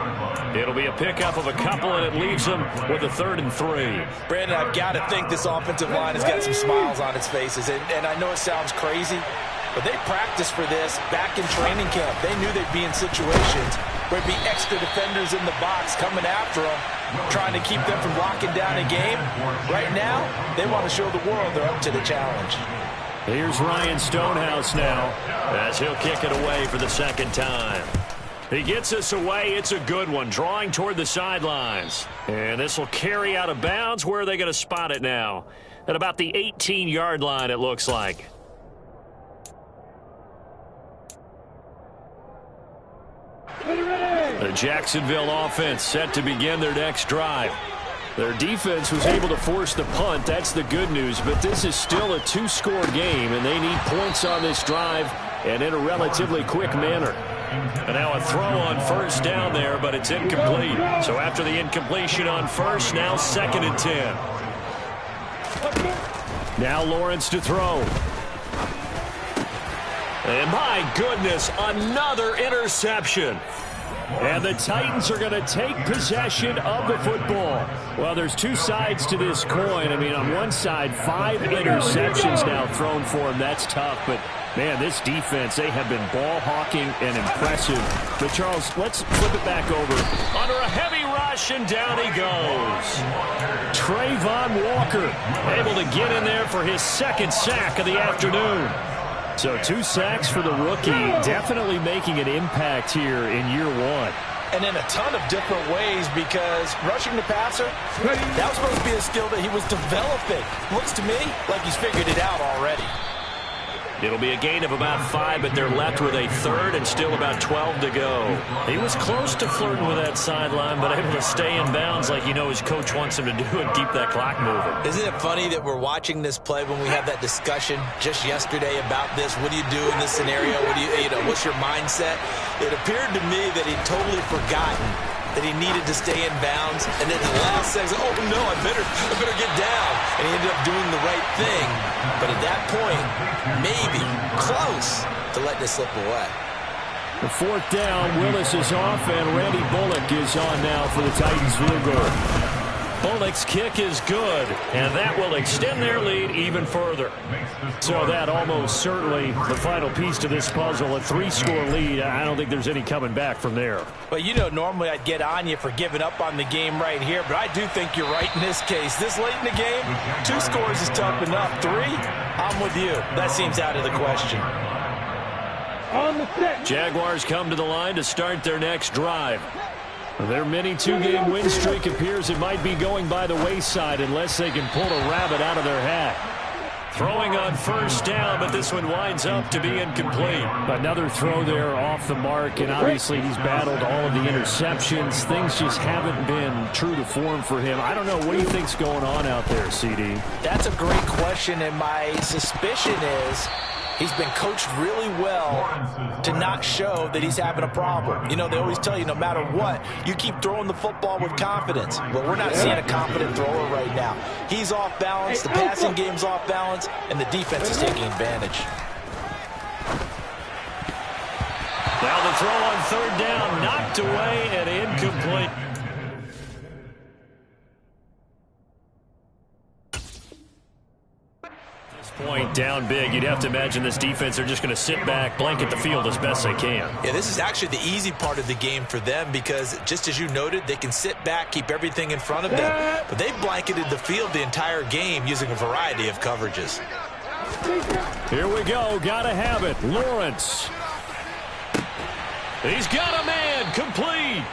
Speaker 1: It'll be a pickup of a couple, and it leaves them with a 3rd and 3.
Speaker 2: Brandon, I've got to think this offensive line has got some smiles on its faces, and I know it sounds crazy, but they practiced for this back in training camp. They knew they'd be in situations where it'd be extra defenders in the box coming after them, trying to keep them from locking down a game. Right now, they want to show the world they're up to the challenge.
Speaker 4: Here's Ryan Stonehouse now,
Speaker 1: as he'll kick it away for the 2nd time. He gets us away. It's a good one, drawing toward the sidelines. And this will carry out of bounds. Where are they going to spot it now? At about the 18-yard line, it looks like. The Jacksonville offense set to begin their next drive.
Speaker 4: Their defense was able to force the punt. That's the good news. But this is still a 2-score game, and they need points on this drive and in a relatively quick manner.
Speaker 1: And now a throw on 1st down there, but it's incomplete. So after the incompletion on 1st, now 2nd and 10.
Speaker 4: Now Lawrence to throw.
Speaker 1: And my goodness, another interception.
Speaker 4: And the Titans are going to take possession of the football. Well, there's 2 sides to this coin. I mean, on one side, 5 interceptions now thrown for him. That's tough, but man, this defense, they have been ball hawking and impressive. But Charles, let's flip it back over.
Speaker 1: Under a heavy rush, and down he goes.
Speaker 4: Trayvon Walker
Speaker 1: able to get in there for his 2nd sack of the afternoon.
Speaker 4: So 2 sacks for the rookie, definitely making an impact here in year 1.
Speaker 2: And in a ton of different ways, because rushing the passer, that was supposed to be a skill that he was developing. Looks to me like he's figured it out already.
Speaker 1: It'll be a gain of about 5, but they're left with a third and still about 12 to go.
Speaker 4: He was close to flirting with that sideline, but able to stay in bounds like you know his coach wants him to do and keep that clock moving.
Speaker 2: Isn't it funny that we're watching this play when we had that discussion just yesterday about this? What do you do in this scenario? What do you know, what's your mindset? It appeared to me that he'd totally forgotten that he needed to stay in bounds, and then the last second, oh no, I better get down. And he ended up doing the right thing. But at that point, maybe close to let this slip away.
Speaker 4: The fourth down, Willis is off, and Randy Bullock is on now for the Titans field goal.
Speaker 1: Bullock's kick is good, and that will extend their lead even further.
Speaker 4: So that almost certainly the final piece to this puzzle, a 3-score lead. I don't think there's any coming back from there.
Speaker 2: But you know, normally I'd get on you for giving up on the game right here, but I do think you're right in this case. This late in the game, 2 scores is tough enough. 3, I'm with you. That seems out of the question.
Speaker 3: On the set.
Speaker 4: Jaguars come to the line to start their next drive. Their mini 2-game win streak appears it might be going by the wayside unless they can pull a rabbit out of their hat.
Speaker 1: Throwing on first down, but this one winds up to be incomplete.
Speaker 4: Another throw there off the mark, and obviously he's battled all of the interceptions. Things just haven't been true to form for him. I don't know. What do you think's going on out there, CD?
Speaker 2: That's a great question, and my suspicion is he's been coached really well to not show that he's having a problem. You know, they always tell you no matter what, you keep throwing the football with confidence. Well, we're not seeing a confident thrower right now. He's off balance, the passing game's off balance, and the defense is taking advantage.
Speaker 1: Now the throw on third down, knocked away and incomplete.
Speaker 4: Point down big. You'd have to imagine this defense, they're just going to sit back, blanket the field as best they can.
Speaker 2: Yeah, this is actually the easy part of the game for them because, just as you noted, they can sit back, keep everything in front of them. But they've blanketed the field the entire game using a variety of coverages.
Speaker 4: Here we go. Got to have it. Lawrence.
Speaker 1: He's got a man. Complete.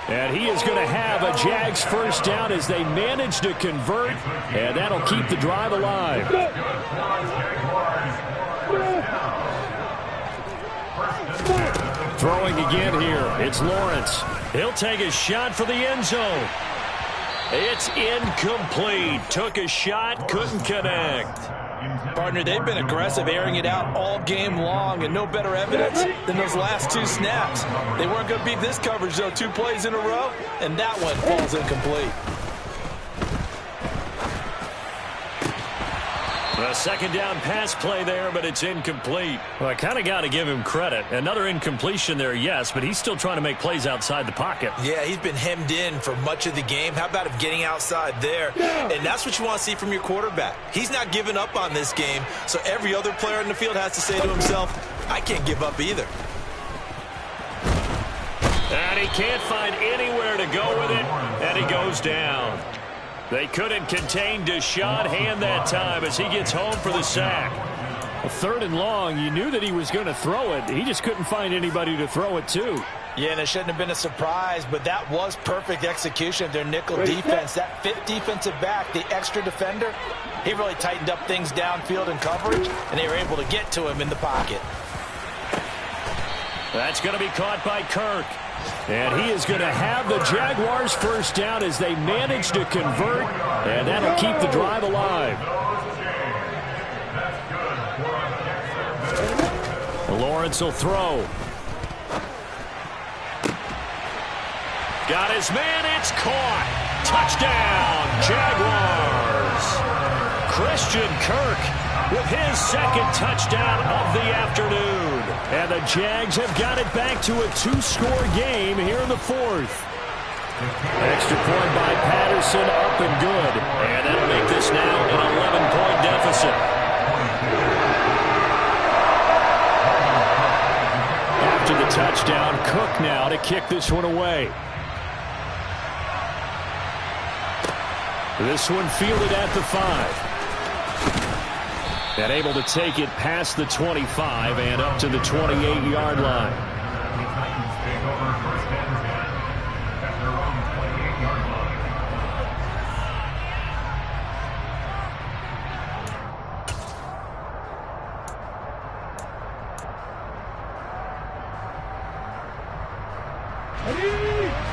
Speaker 4: And he is going to have a Jags first down as they manage to convert, and that'll keep the drive alive. Throwing again here. It's Lawrence.
Speaker 1: He'll take a shot for the end zone. It's incomplete. Took a shot, couldn't connect.
Speaker 2: Partner, they've been aggressive, airing it out all game long, and no better evidence than those last 2 snaps. They weren't going to beat this coverage, though. 2 plays in a row, and that one falls incomplete.
Speaker 1: A second down pass play there, but it's incomplete.
Speaker 4: Well, I kind of got to give him credit. Another incompletion there, yes, but he's still trying to make plays outside the pocket.
Speaker 2: Yeah, he's been hemmed in for much of the game. How about him getting outside there? And that's what you want to see from your quarterback. He's not giving up on this game, so every other player in the field has to say to himself, I can't give up either.
Speaker 1: And he can't find anywhere to go with it, and he goes down. They couldn't contain Deshaun Hand that time as he gets home for the sack.
Speaker 4: A 3rd and long, you knew that he was going to throw it. He just couldn't find anybody to throw it to.
Speaker 2: Yeah, and it shouldn't have been a surprise, but that was perfect execution of their nickel defense. That 5th defensive back, the extra defender, he really tightened up things downfield in coverage, and they were able to get to him in the pocket.
Speaker 1: That's going to be caught by Kirk.
Speaker 4: And he is going to have the Jaguars first down as they manage to convert, and that'll keep the drive alive. Lawrence will throw.
Speaker 1: Got his man, it's caught. Touchdown, Jaguars. Christian Kirk with his 2nd touchdown of the afternoon.
Speaker 4: And the Jags have got it back to a 2-score game here in the 4th. Extra point by Patterson, up and good.
Speaker 1: And that'll make this now an 11-point deficit.
Speaker 4: After the touchdown, Cook now to kick this one away. This one fielded at the 5. And able to take it past the 25 and up to the 28-yard line.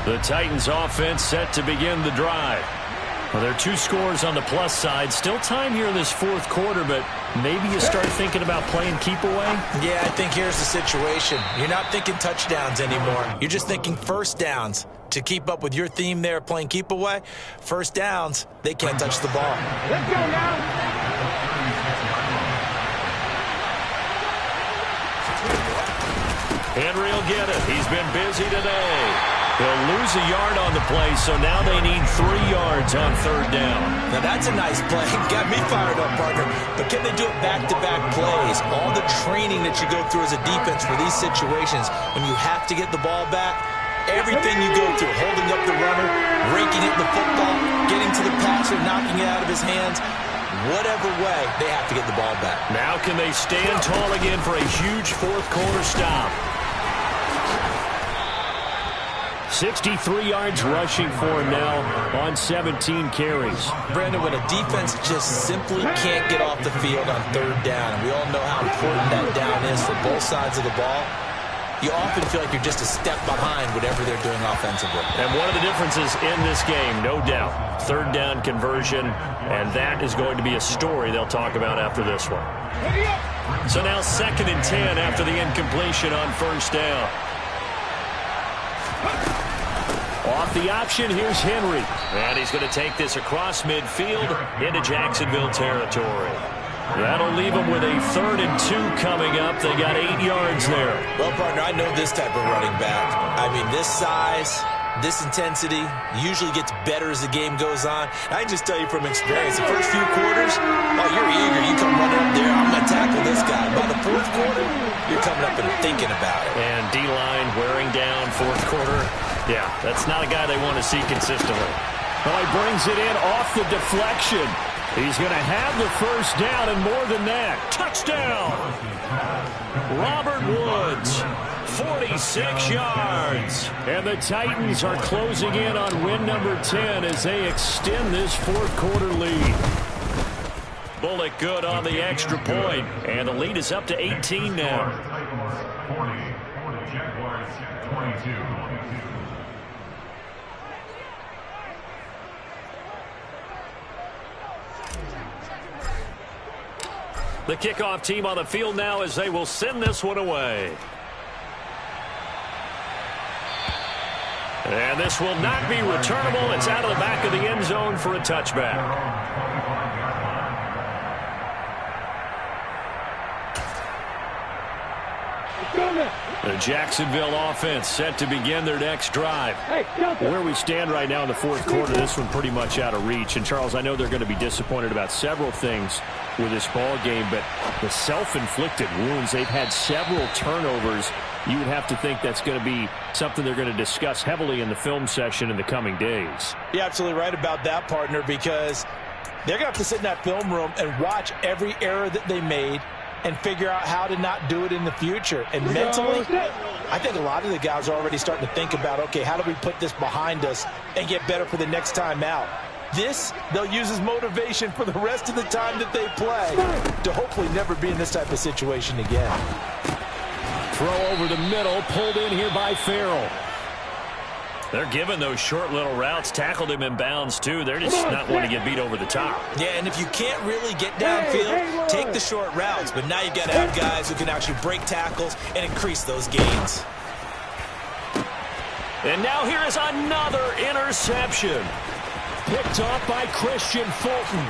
Speaker 1: The Titans offense set to begin the drive. Well, there are 2 scores on the plus side. Still time here in this fourth quarter, but maybe you start thinking about playing keep away?
Speaker 2: Yeah, I think here's the situation. You're not thinking touchdowns anymore. You're just thinking first downs. To keep up with your theme there, playing keep away, first downs, they can't touch the ball.
Speaker 3: Let's go now.
Speaker 1: Henry will get it. He's been busy today. He'll lose a yard on the play, so now they need 3 yards on third down.
Speaker 2: Now that's a nice play. Got me fired up, partner. But can they do it back-to-back plays? All the training that you go through as a defense for these situations, when you have to get the ball back, everything you go through, holding up the runner, raking at the football, getting to the passer, knocking it out of his hands, whatever way, they have to get the ball back.
Speaker 1: Now can they stand tall again for a huge fourth quarter stop?
Speaker 4: 63 yards rushing for him now on 17 carries.
Speaker 2: Brandon, when a defense just simply can't get off the field on third down, and we all know how important that down is for both sides of the ball, you often feel like you're just a step behind whatever they're doing offensively.
Speaker 1: And one of the differences in this game, no doubt, third down conversion, and that is going to be a story they'll talk about after this one. So now 2nd and 10 after the incompletion on first down.
Speaker 4: Off the option, here's Henry.
Speaker 1: And he's going to take this across midfield into Jacksonville territory. That'll leave them with a 3rd and 2 coming up. They got 8 yards there.
Speaker 2: Well, partner, I know this type of running back. I mean, this size, this intensity usually gets better as the game goes on. I can just tell you from experience, the first few quarters, oh, you're eager. You come running up there, I'm going to tackle this guy. By the fourth quarter, you're coming up and thinking about it.
Speaker 1: And D-line wearing down fourth quarter. Yeah, that's not a guy they want to see consistently.
Speaker 4: Well, he brings it in off the deflection. He's going to have the first down, and more than that, touchdown! Robert Woods, 46 yards. And the Titans are closing in on win number 10 as they extend this fourth quarter lead.
Speaker 1: Bullock good on the extra point, and the lead is up to 18 now.
Speaker 5: Titans 40, Jaguars 22.
Speaker 1: The kickoff team on the field now as they will send this one away. And this will not be returnable. It's out of the back of the end zone for a touchback. The Jacksonville offense set to begin their next drive.
Speaker 4: Where we stand right now in the fourth quarter, this one pretty much out of reach. And, Charles, I know they're going to be disappointed about several things with this ball game, but the self-inflicted wounds, they've had several turnovers. You would have to think that's going to be something they're going to discuss heavily in the film session in the coming days.
Speaker 2: You're absolutely right about that, partner, because they're going to have to sit in that film room and watch every error that they made and figure out how to not do it in the future. And mentally, I think a lot of the guys are already starting to think about, okay, how do we put this behind us and get better for the next time out? This, they'll use as motivation for the rest of the time that they play to hopefully never be in this type of situation again.
Speaker 4: Throw over the middle, pulled in here by Farrell.
Speaker 1: They're giving those short little routes, tackled him in bounds too. They're just not wanting to get beat over the top.
Speaker 2: Yeah, and if you can't really get downfield, take the short routes. But now you've got to have guys who can actually break tackles and increase those gains.
Speaker 4: And now here is another interception. Picked off by Christian Fulton.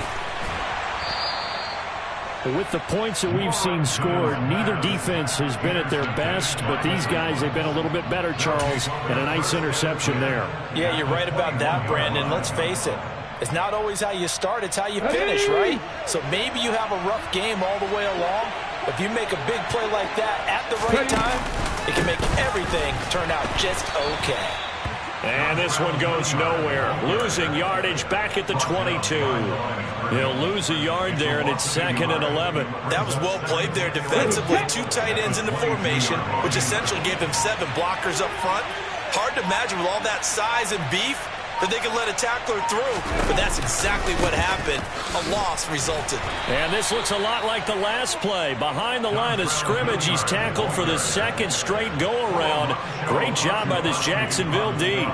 Speaker 4: With the points that we've seen scored, neither defense has been at their best, but these guys have been a little bit better, Charles, and a nice interception there.
Speaker 2: Yeah, you're right about that, Brandon. Let's face it. It's not always how you start, it's how you finish, right? So maybe you have a rough game all the way along, but if you make a big play like that at the right time, it can make everything turn out just okay.
Speaker 1: And this one goes nowhere. Losing yardage back at the 22. He'll lose a yard there, and it's 2nd and 11.
Speaker 2: That was well played there defensively. 2 tight ends in the formation, which essentially gave him 7 blockers up front. Hard to imagine with all that size and beef, that they could let a tackler through, but that's exactly what happened. A loss resulted.
Speaker 4: And this looks a lot like the last play. Behind the line of scrimmage, he's tackled for the second straight go-around. Great job by this Jacksonville D.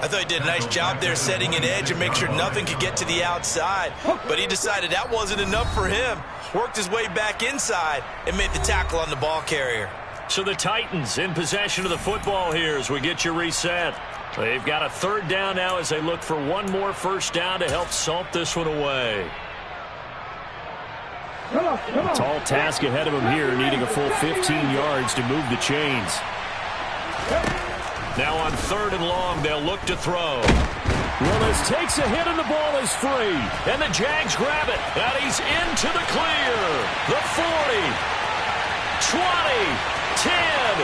Speaker 2: I thought he did a nice job there setting an edge and make sure nothing could get to the outside. But he decided that wasn't enough for him. Worked his way back inside and made the tackle on the ball carrier.
Speaker 1: So the Titans in possession of the football here as we get you reset. They've got a third down now as they look for one more first down to help salt this one away.
Speaker 4: Tall task ahead of him here, needing a full 15 yards to move the chains.
Speaker 1: Now on third and long, they'll look to throw.
Speaker 4: Willis takes a hit and the ball is free.
Speaker 1: And the Jags grab it. And he's into the clear. The 40, 20, 10.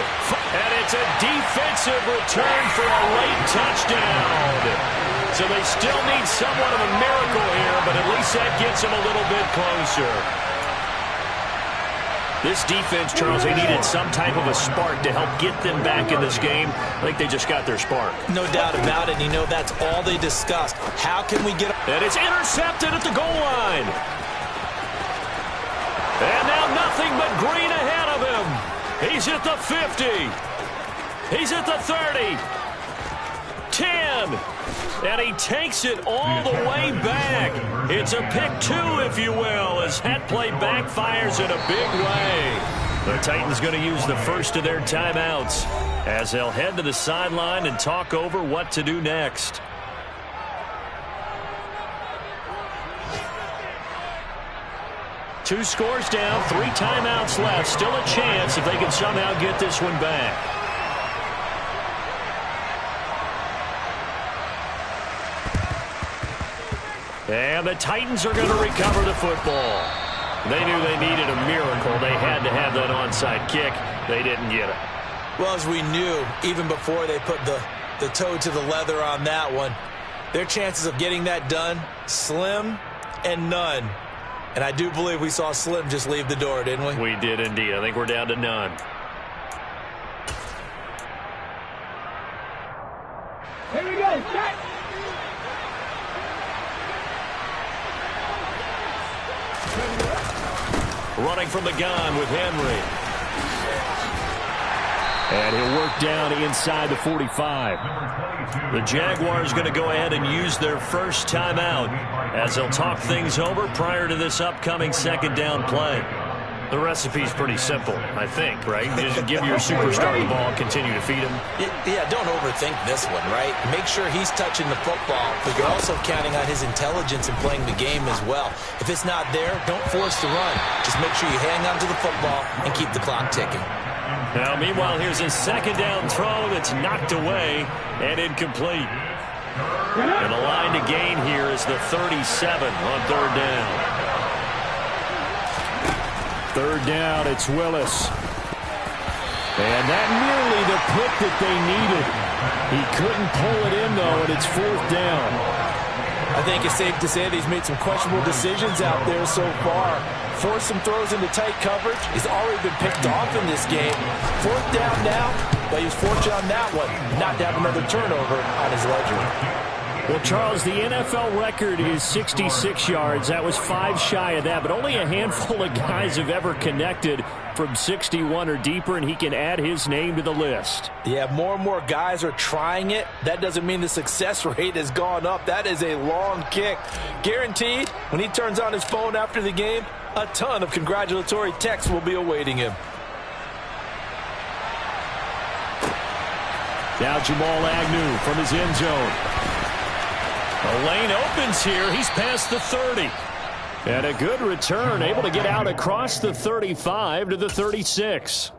Speaker 1: And it's a defensive return for a late touchdown. So they still need somewhat of a miracle here, but at least that gets them a little bit closer. This defense, Charles, they needed some type of a spark to help get them back in this game. I think they just got their spark.
Speaker 2: No doubt about it. You know, that's all they discussed. How can we get...
Speaker 1: And it's intercepted at the goal line. And now nothing but green ahead of him. He's at the 50. He's at the 30. 10. And he takes it all the way back. It's a pick two, if you will, as that play backfires in a big way. The Titans going to use the first of their timeouts as they'll head to the sideline and talk over what to do next. Two scores down, 3 timeouts left. Still a chance if they can somehow get this one back. And the Titans are going to recover the football. They knew they needed a miracle. They had to have that onside kick. They didn't get it.
Speaker 2: Well, as we knew, even before they put the toe to the leather on that one, their chances of getting that done, slim and none. And I do believe we saw Slim just leave the door, didn't we?
Speaker 1: We did indeed. I think we're down to none.
Speaker 3: Here we go, set!
Speaker 1: Running from the gun with Henry.
Speaker 4: And he'll work down inside the 45.
Speaker 1: The Jaguars going to go ahead and use their first timeout as they'll talk things over prior to this upcoming second down play. The recipe's pretty simple, I think, right? Just give your superstar the ball, continue to feed him.
Speaker 2: Yeah, don't overthink this one, right? Make sure he's touching the football, but you're also counting on his intelligence in playing the game as well. If it's not there, don't force the run. Just make sure you hang on to the football and keep the clock ticking.
Speaker 1: Now, meanwhile, here's a second down throw that's knocked away and incomplete. And the line to gain here is the 37 on third down.
Speaker 4: Third down, it's Willis. And that nearly the pick that they needed. He couldn't pull it in, though, and it's fourth down.
Speaker 2: I think it's safe to say that he's made some questionable decisions out there so far. Forced some throws into tight coverage. He's already been picked off in this game. Fourth down now, but he was fortunate on that one not to have another turnover on his ledger.
Speaker 4: Well, Charles, the NFL record is 66 yards. That was 5 shy of that, but only a handful of guys have ever connected from 61 or deeper, and he can add his name to the list.
Speaker 2: Yeah, more and more guys are trying it. That doesn't mean the success rate has gone up. That is a long kick. Guaranteed, when he turns on his phone after the game, a ton of congratulatory texts will be awaiting him.
Speaker 4: Now Jamal Agnew from his end zone.
Speaker 1: The lane opens here. He's past the 30.
Speaker 4: And a good return, able to get out across the 35 to the 36.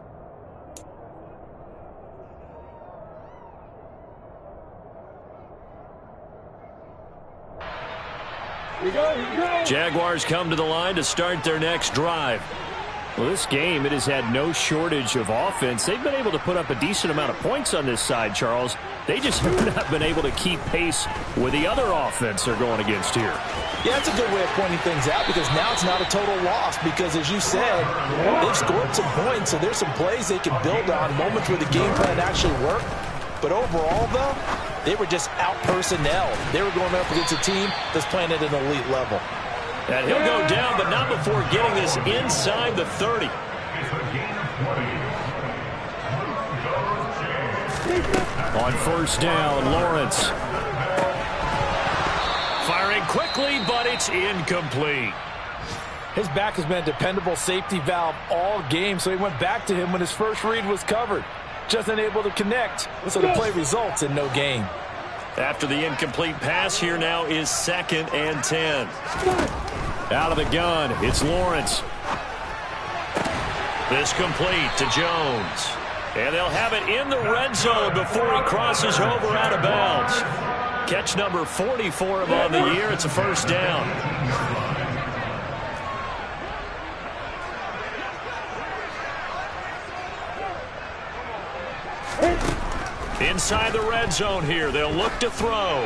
Speaker 1: Jaguars come to the line to start their next drive.
Speaker 4: Well, this game, it has had no shortage of offense. They've been able to put up a decent amount of points on this side, Charles. They just have not been able to keep pace with the other offense they're going against here.
Speaker 2: Yeah, that's a good way of pointing things out because now it's not a total loss because, as you said, they've scored some points, so there's some plays they can build on, moments where the game plan actually worked. But overall, though, they were just out-personnel. They were going up against a team that's playing at an elite level.
Speaker 1: And he'll go down, but not before getting this inside the 30.
Speaker 4: On first down, Lawrence.
Speaker 1: Firing quickly, but it's incomplete.
Speaker 6: His back has been a dependable safety valve all game, so he went back to him when his first read was covered. Just unable to connect, so the play results in no gain.
Speaker 1: After the incomplete pass, here now is 2nd and 10.
Speaker 4: Out of the gun, it's Lawrence.
Speaker 1: This complete to Jones. And they'll have it in the red zone before he crosses over out of bounds. Catch number 40 for him on the year. It's a first down. Inside the red zone here. They'll look to throw.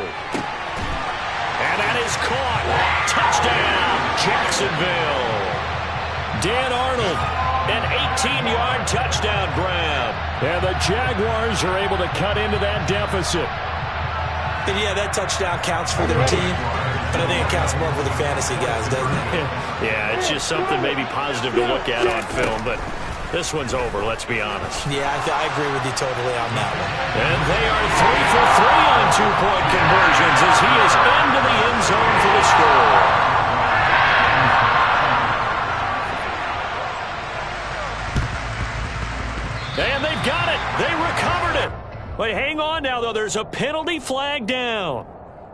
Speaker 1: And that is caught. Touchdown, Jacksonville.
Speaker 4: Dan Arnold,
Speaker 1: an 18-yard touchdown grab.
Speaker 4: and the Jaguars are able to cut into that deficit.
Speaker 2: And yeah, that touchdown counts for their team, but I think it counts more for the fantasy guys, doesn't it?
Speaker 1: Yeah, it's just something maybe positive to look at on film, but this one's over, let's be honest.
Speaker 2: Yeah, I agree with you totally on that one.
Speaker 1: And they are 3 for 3 on two-point conversions as he is into the end zone for the score. And they've got it. They recovered it. But hang on now, though. There's a penalty flag down.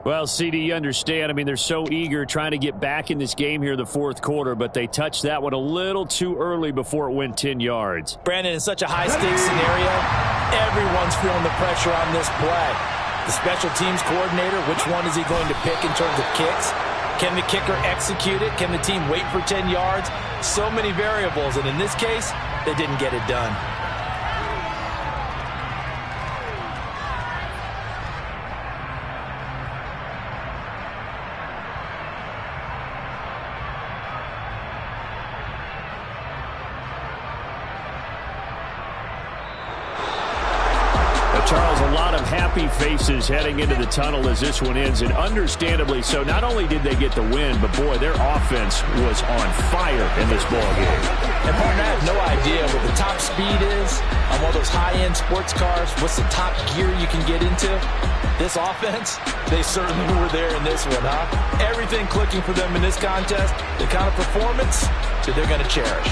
Speaker 4: Well, CD, you understand. I mean, they're so eager trying to get back in this game here in the fourth quarter, but they touched that one a little too early before it went 10 yards.
Speaker 2: Brandon, in such a high-stakes scenario, everyone's feeling the pressure on this play. The special teams coordinator, which one is he going to pick in terms of kicks? Can the kicker execute it? Can the team wait for 10 yards? So many variables, and in this case, they didn't get it done.
Speaker 4: Charles, a lot of happy faces heading into the tunnel as this one ends, and understandably so. Not only did they get the win, but boy, their offense was on fire in this ballgame.
Speaker 2: And partner, I have no idea what the top speed is on one of those high-end sports cars. What's the top gear you can get into? This offense, they certainly were there in this one, huh? Everything clicking for them in this contest, the kind of performance that they're going to cherish.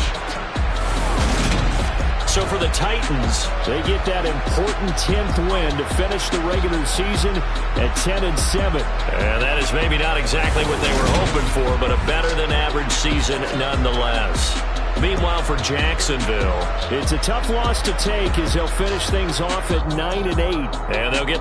Speaker 1: So for the Titans,
Speaker 4: they get that important 10th win to finish the regular season at 10-7.
Speaker 1: And that is maybe not exactly what they were hoping for, but a better-than-average season nonetheless. Meanwhile, for Jacksonville,
Speaker 4: it's a tough loss to take as they'll finish things off at 9-8.
Speaker 1: And they'll get